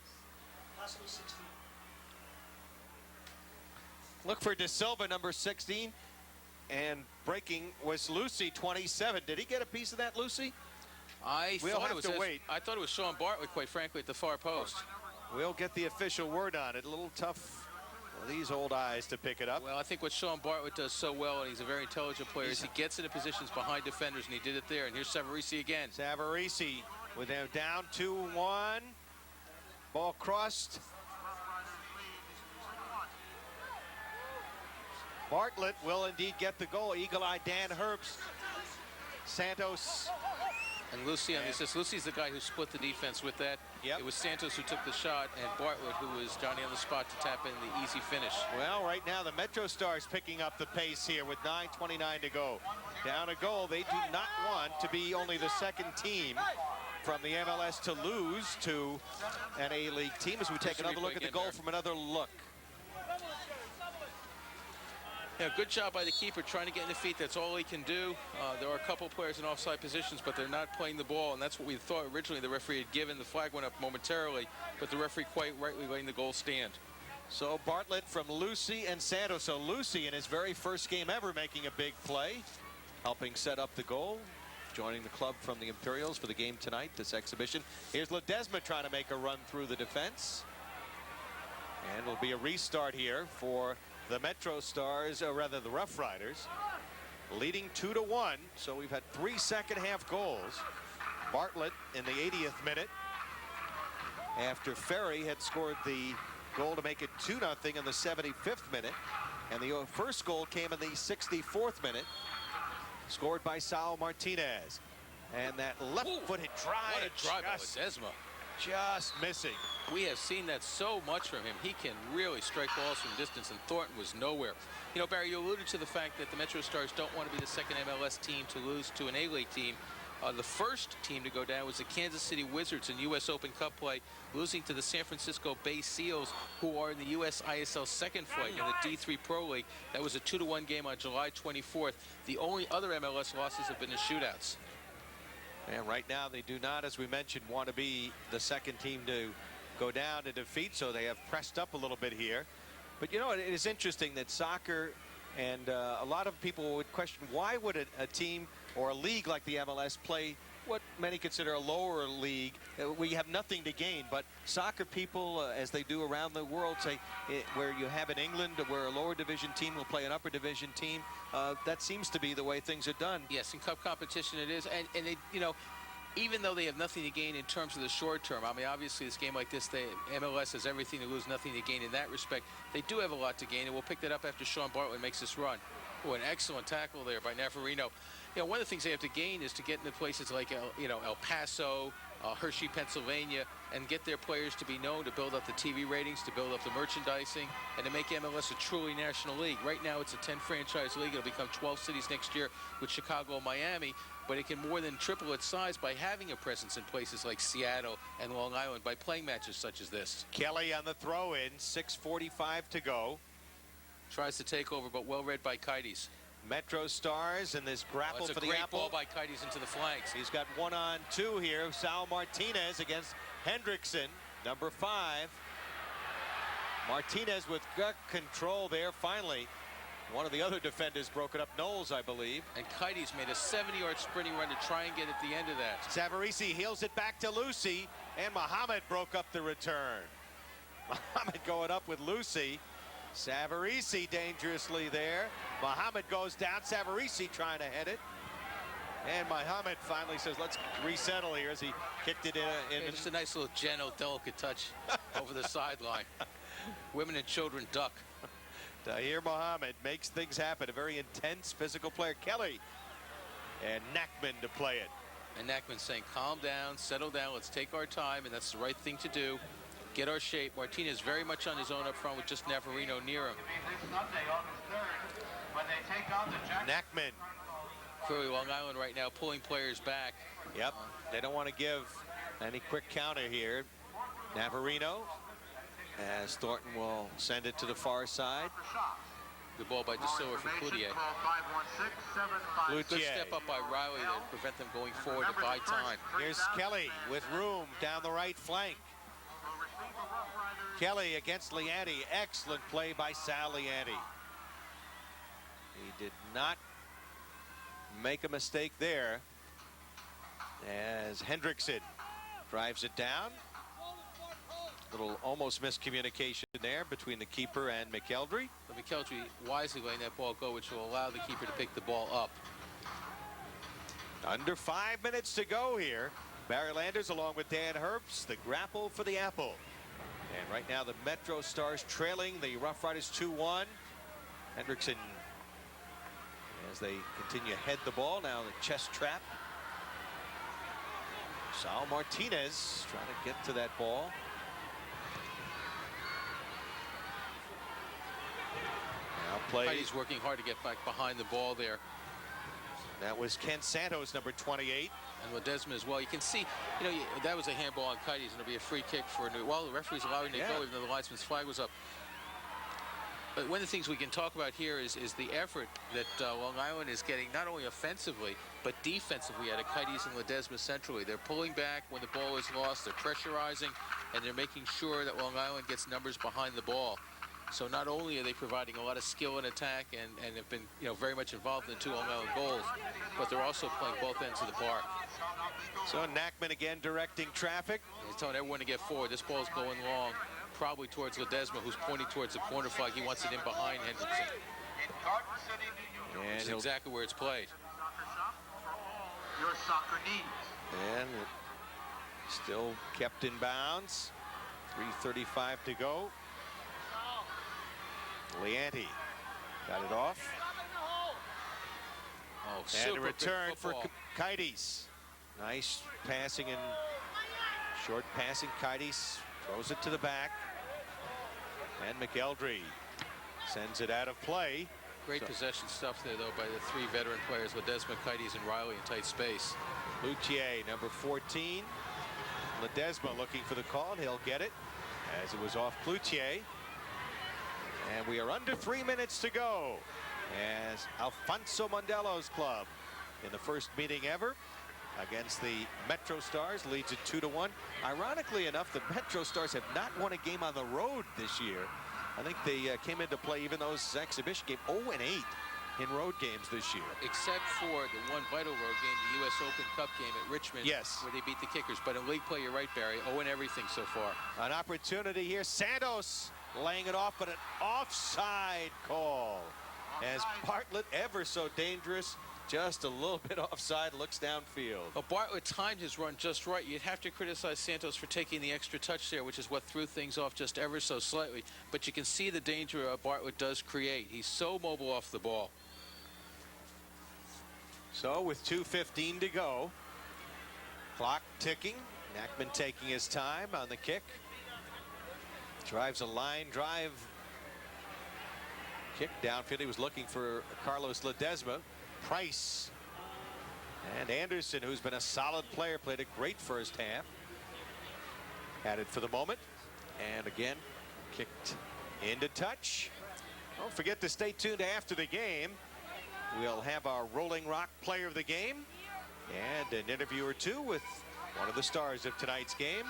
Look for De Silva, number 16. And breaking was Lucy, 27. Did he get a piece of that, Lucy? We'll have to wait. I thought it was Sean Bartlett, quite frankly, at the far post. We'll get the official word on it. A little tough for these old eyes to pick it up. Well, I think what Sean Bartlett does so well, and he's a very intelligent player, is he gets into positions behind defenders, and he did it there. And here's Savarese again. Savarese with them down 2-1. Ball crossed. Bartlett will indeed get the goal. Eagle-Eye Dan Herbst. Santos. And Lucy on this. Lucy's the guy who split the defense with that. Yep. It was Santos who took the shot, and Bartlett who was Johnny on the spot to tap in the easy finish. Well, right now the MetroStars picking up the pace here with 9:29 to go. Down a goal. They do not want to be only the second team from the MLS to lose to an A-League team, as we take another look at the goal from another look. Yeah, good job by the keeper trying to get in the feet. That's all he can do. There are a couple players in offside positions, but they're not playing the ball, and that's what we thought originally the referee had given. The flag went up momentarily, but the referee quite rightly letting the goal stand. So Bartlett from Lucy and Santos. So Lucy in his very first game ever making a big play, helping set up the goal. joining the club from the Imperials for the game tonight, this exhibition. Here's Ledesma trying to make a run through the defense. And it'll be a restart here for the MetroStars, or rather the Rough Riders, leading 2-1. So we've had 3 second-half goals. Bartlett in the 80th minute, after Ferry had scored the goal to make it 2-0 in the 75th minute. And the first goal came in the 64th minute, scored by Saul Martinez. And that left-footed drive, what a drive by Ledesma. Just missing. We have seen that so much from him. He can really strike balls from distance, and Thornton was nowhere. You know, Barry, you alluded to the fact that the MetroStars don't want to be the second MLS team to lose to an A-League team. The first team to go down was the Kansas City Wizards in U.S. Open Cup play, losing to the San Francisco Bay Seals, who are in the U.S. ISL second flight in the D3 Pro League. That was a 2-1 game on July 24th. The only other MLS losses have been in shootouts. And right now they do not, as we mentioned, want to be the second team to go down to defeat, so they have pressed up a little bit here. But you know, it is interesting that soccer, and a lot of people would question, why would a team or a league like the MLS play what many consider a lower league? We have nothing to gain, but soccer people, as they do around the world, say where you have in England, where a lower division team will play an upper division team, that seems to be the way things are done. Yes, in cup competition it is, and they, you know, even though they have nothing to gain in terms of the short term, I mean, obviously this game like this, MLS has everything to lose, nothing to gain in that respect. They do have a lot to gain, and we'll pick that up after Sean Bartlett makes this run. Oh, an excellent tackle there by Navarino. You know, one of the things they have to gain is to get into places like, El Paso, Hershey, Pennsylvania, and get their players to be known, to build up the TV ratings, to build up the merchandising, and to make MLS a truly national league. Right now, it's a 10-franchise league. It'll become 12 cities next year with Chicago and Miami, but it can more than triple its size by having a presence in places like Seattle and Long Island, by playing matches such as this. Kelly on the throw-in, 6:45 to go. Tries to take over, but well read by Kites. MetroStars and this grapple for the great apple. ball by Kites into the flanks. He's got 1-on-2 here. Sal Martinez against Hendrickson, number 5. Martinez with gut control there. Finally, one of the other defenders broke it up. Knowles, I believe. And Kites made a 70-yard sprinting run to try and get at the end of that. Savarese heels it back to Lucy, and Muhammad broke up the return. Muhammad going up with Lucy. Savarese dangerously there. Muhammad goes down. Savarese trying to head it. And Muhammad finally says, let's resettle here, as he kicked it in. Yeah, just a nice little gentle, delicate touch over the sideline. Women and children duck. Tahir Muhammad makes things happen. A very intense physical player. Kelly and Nackman to play it. And Nackman saying, calm down, settle down, let's take our time, and that's the right thing to do. Get our shape. Martinez very much on his own up front with just Navarino near him. Nackman. Clearly Long Island right now pulling players back. Yep, they don't want to give any quick counter here. Navarino, as Thornton will send it to the far side. Good ball by De Silva for Cloutier. Good step up by Riley to prevent them going forward to buy time. Here's Kelly with room down the right flank. Kelly against Lianti. Excellent play by Sal Lianti. He did not make a mistake there, as Hendrickson drives it down. Little almost miscommunication there between the keeper and McElderry. But McElderry wisely letting that ball go, which will allow the keeper to pick the ball up. Under 5 minutes to go here. Barry Landers along with Dan Herbst, the grapple for the apple. And right now the MetroStars trailing the Rough Riders 2-1. Hendrickson, as they continue to head the ball, now the chest trap. Sal Martinez trying to get to that ball. Now plays. He's working hard to get back behind the ball there. That was Ken Santos, number 28. And Ledesma as well. You can see, you know, that was a handball on Kites, and it'll be a free kick for New. Well, the referee's allowing it to go, even though the linesman's flag was up. But one of the things we can talk about here is the effort that Long Island is getting, not only offensively, but defensively out of Kites and Ledesma centrally. They're pulling back when the ball is lost, they're pressurizing, and they're making sure that Long Island gets numbers behind the ball. So not only are they providing a lot of skill in attack and have been, very much involved in 2 Long Island goals, but they're also playing both ends of the park. So Nachman again directing traffic. He's telling everyone to get forward. This ball's going long, probably towards Ledesma, who's pointing towards the corner flag. He wants it in behind Hendrickson. And which is exactly where it's played. Your soccer needs. And still kept in bounds. 3:35 to go. Leanti got it off. Oh, and super a return for football. Kaitis. Nice passing and short passing. Kaitis throws it to the back. And McElderry sends it out of play. Great possession stuff there, though, by the 3 veteran players, Ledesma, Kaitis, and Riley in tight space. Loutier, number 14. Ledesma looking for the call, and he'll get it as it was off Cloutier. And we are under 3 minutes to go as Alfonso Mondello's club in the first meeting ever against the MetroStars leads it 2-1. Ironically enough, the MetroStars have not won a game on the road this year. I think they came into play, even though this exhibition game, 0-8 in road games this year. Except for the one vital road game, the U.S. Open Cup game at Richmond, yes, where they beat the Kickers. But in league play, you're right, Barry, 0 everything so far. An opportunity here. Santos laying it off, but an offside call. As Bartlett, ever so dangerous, just a little bit offside, looks downfield. Well, Bartlett timed his run just right. You'd have to criticize Santos for taking the extra touch there, which is what threw things off just ever so slightly. But you can see the danger Bartlett does create. He's so mobile off the ball. So with 2:15 to go, clock ticking, Nachman taking his time on the kick. Drives a line drive kick downfield. He was looking for Carlos Ledesma. Price and Anderson, who's been a solid player, played a great first half. Had it for the moment, and again kicked into touch. Don't forget to stay tuned after the game. We'll have our Rolling Rock player of the game and an interview or two with one of the stars of tonight's game.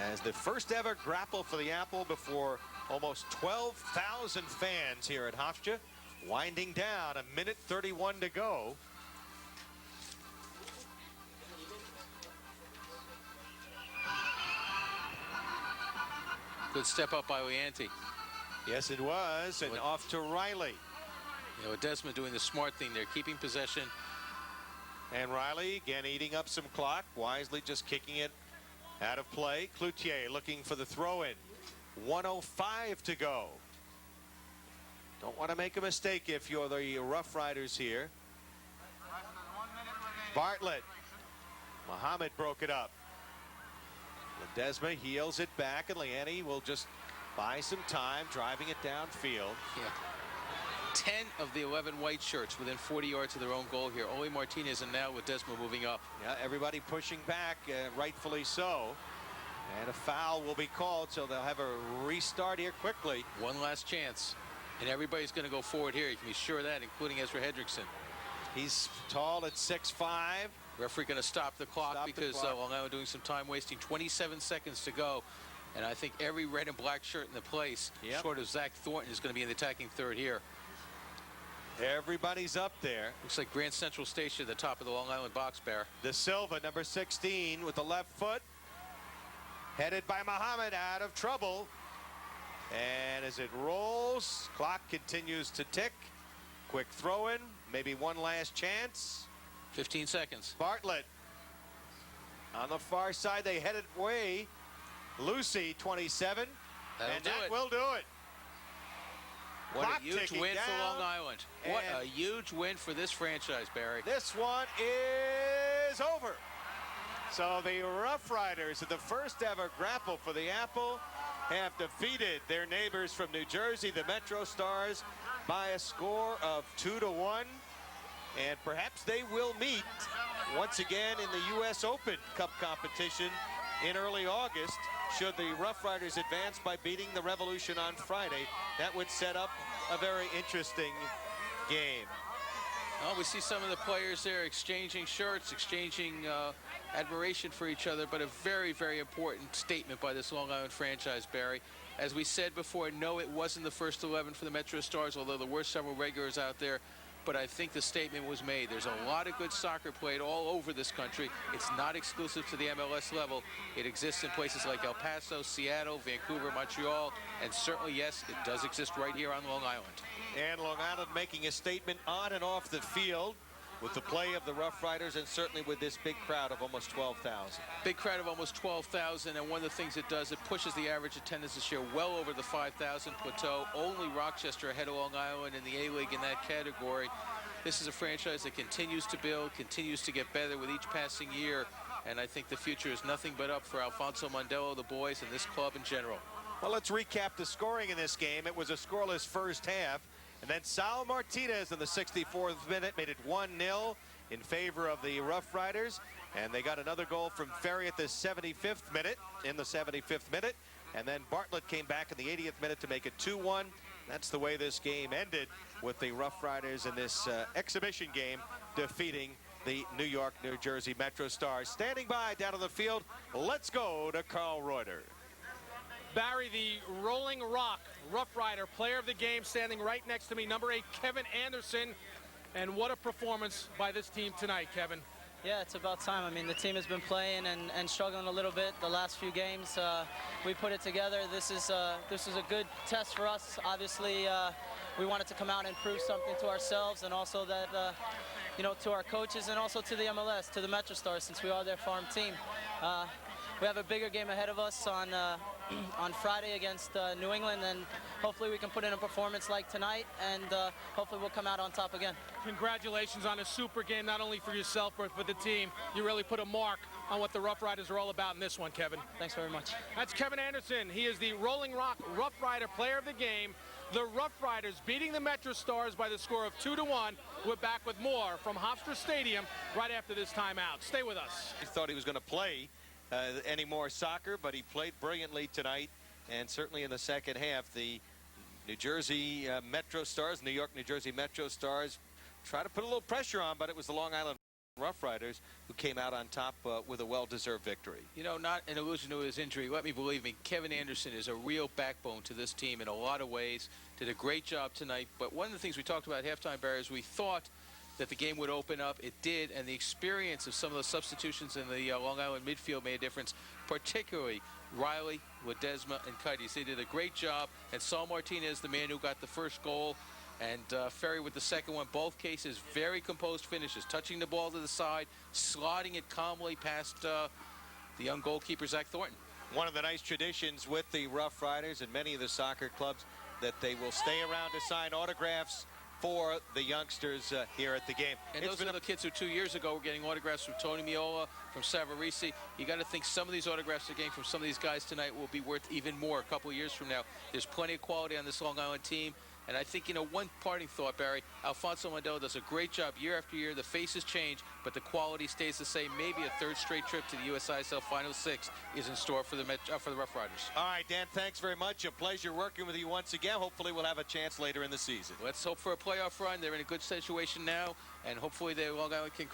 As the first ever grapple for the Apple before almost 12,000 fans here at Hofstra. Winding down, 1:31 to go. Good step up by Leanti. Yes, it was, and off to Riley. Ledesma doing the smart thing there, keeping possession. And Riley again eating up some clock, wisely just kicking it out of play. Cloutier looking for the throw-in. 1:05 to go. Don't want to make a mistake if you're the Rough Riders here. Bartlett. Muhammad broke it up. Ledesma heels it back, and Leanti will just buy some time, driving it downfield. Yeah. 10 of the 11 white shirts within 40 yards of their own goal here. Ole Martinez and now Ledesma moving up. Yeah, everybody pushing back, rightfully so. And a foul will be called, so they'll have a restart here quickly. One last chance. And everybody's going to go forward here. You can be sure of that, including Ezra Hendrickson. He's tall at 6'5". Referee going to stop the clock because Long Island doing some time wasting. 27 seconds to go. And I think every red and black shirt in the place, short of Zach Thornton, is going to be in the attacking third here. Everybody's up there. Looks like Grand Central Station at the top of the Long Island box, Bear. De Silva, number 16, with the left foot. Headed by Muhammad, out of trouble. And as it rolls, clock continues to tick. Quick throw in, maybe one last chance. 15 seconds. Bartlett on the far side, they headed way. Lucy, 27. And that will do it. What Clock a huge win for Long Island. What a huge win for this franchise, Barry. This one is over. So the Rough Riders, in the first ever grapple for the Apple, have defeated their neighbors from New Jersey, the MetroStars, by a score of 2-1. And perhaps they will meet once again in the U.S. Open Cup competition in early August. Should the Rough Riders advance by beating the Revolution on Friday, that would set up a very interesting game. Well, we see some of the players there exchanging shirts, exchanging admiration for each other, but a very, very important statement by this Long Island franchise, Barry. As we said before, no, it wasn't the first 11 for the MetroStars, although there were several regulars out there. But I think the statement was made. There's a lot of good soccer played all over this country. It's not exclusive to the MLS level. It exists in places like El Paso, Seattle, Vancouver, Montreal, and certainly, yes, it does exist right here on Long Island. And Long Island making a statement on and off the field with the play of the Rough Riders, and certainly with this big crowd of almost 12,000. Big crowd of almost 12,000, and one of the things it does, it pushes the average attendance this year well over the 5,000 plateau. Only Rochester ahead of Long Island in the A-League in that category. This is a franchise that continues to build, continues to get better with each passing year, and I think the future is nothing but up for Alfonso Mondello, the boys, and this club in general. Well, let's recap the scoring in this game. It was a scoreless first half. And then Saul Martinez in the 64th minute made it 1-0 in favor of the Rough Riders. And they got another goal from Ferry at the 75th minute, And then Bartlett came back in the 80th minute to make it 2-1. That's the way this game ended, with the Rough Riders in this exhibition game defeating the New York, New Jersey MetroStars. Standing by down on the field, let's go to Carl Reuter. Barry, the Rolling Rock Rough Rider player of the game, standing right next to me, number 8, Kevin Anderson. And what a performance by this team tonight, Kevin. Yeah, it's about time. I mean, the team has been playing and struggling a little bit the last few games. We put it together. This is a good test for us. Obviously, we wanted to come out and prove something to ourselves, and also that, you know, to our coaches, and also to the MLS, to the MetroStars, since we are their farm team. We have a bigger game ahead of us on Friday against New England, and hopefully we can put in a performance like tonight, and hopefully we'll come out on top again. Congratulations on a super game, not only for yourself, but for the team. You really put a mark on what the Rough Riders are all about in this one, Kevin. Thanks very much. That's Kevin Anderson. He is the Rolling Rock Rough Rider player of the game. The Rough Riders beating the MetroStars by the score of 2-1. We're back with more from Hofstra Stadium right after this timeout. Stay with us. He thought he was going to play any more soccer, but he played brilliantly tonight, and certainly in the second half, the New Jersey MetroStars, New York, New Jersey MetroStars, tried to put a little pressure on, but it was the Long Island Rough Riders who came out on top with a well-deserved victory. You know, not an allusion to his injury. Let me believe me, Kevin Anderson is a real backbone to this team in a lot of ways. Did a great job tonight, but one of the things we talked about at halftime, Barry, is we thought that the game would open up. It did, and the experience of some of the substitutions in the Long Island midfield made a difference, particularly Riley, Ledesma, and Cuddies. They did a great job, and Saul Martinez, the man who got the first goal, and Ferry with the second one. Both cases, very composed finishes, touching the ball to the side, slotting it calmly past the young goalkeeper, Zach Thornton. One of the nice traditions with the Rough Riders and many of the soccer clubs, that they will stay around to sign autographs for the youngsters here at the game. And those are the kids who 2 years ago were getting autographs from Tony Miola, from Savarese. You got to think some of these autographs they're getting from some of these guys tonight will be worth even more a couple of years from now. There's plenty of quality on this Long Island team. And I think, you know, one parting thought, Barry, Alfonso Mondello does a great job year after year. The faces change, but the quality stays the same. Maybe a third straight trip to the USISL Final Six is in store for the Rough Riders. All right, Dan, thanks very much. A pleasure working with you once again. Hopefully we'll have a chance later in the season. Let's hope for a playoff run. They're in a good situation now, and hopefully the Long Island can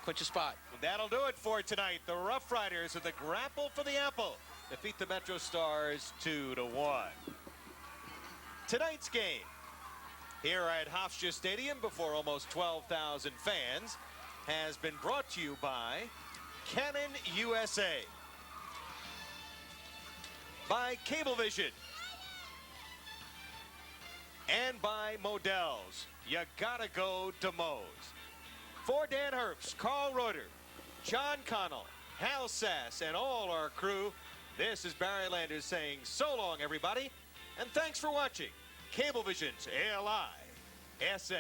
clinch a spot. That'll do it for tonight. The Rough Riders of the Grapple for the Apple defeat the MetroStars 2-1. Tonight's game here at Hofstra Stadium before almost 12,000 fans has been brought to you by Canon USA, by Cablevision, and by Modell's. You gotta go to Moe's. For Dan Herbst, Carl Reuter, John Connell, Hal Sass, and all our crew, this is Barry Landers saying so long, everybody, and thanks for watching Cablevision's ALI SN.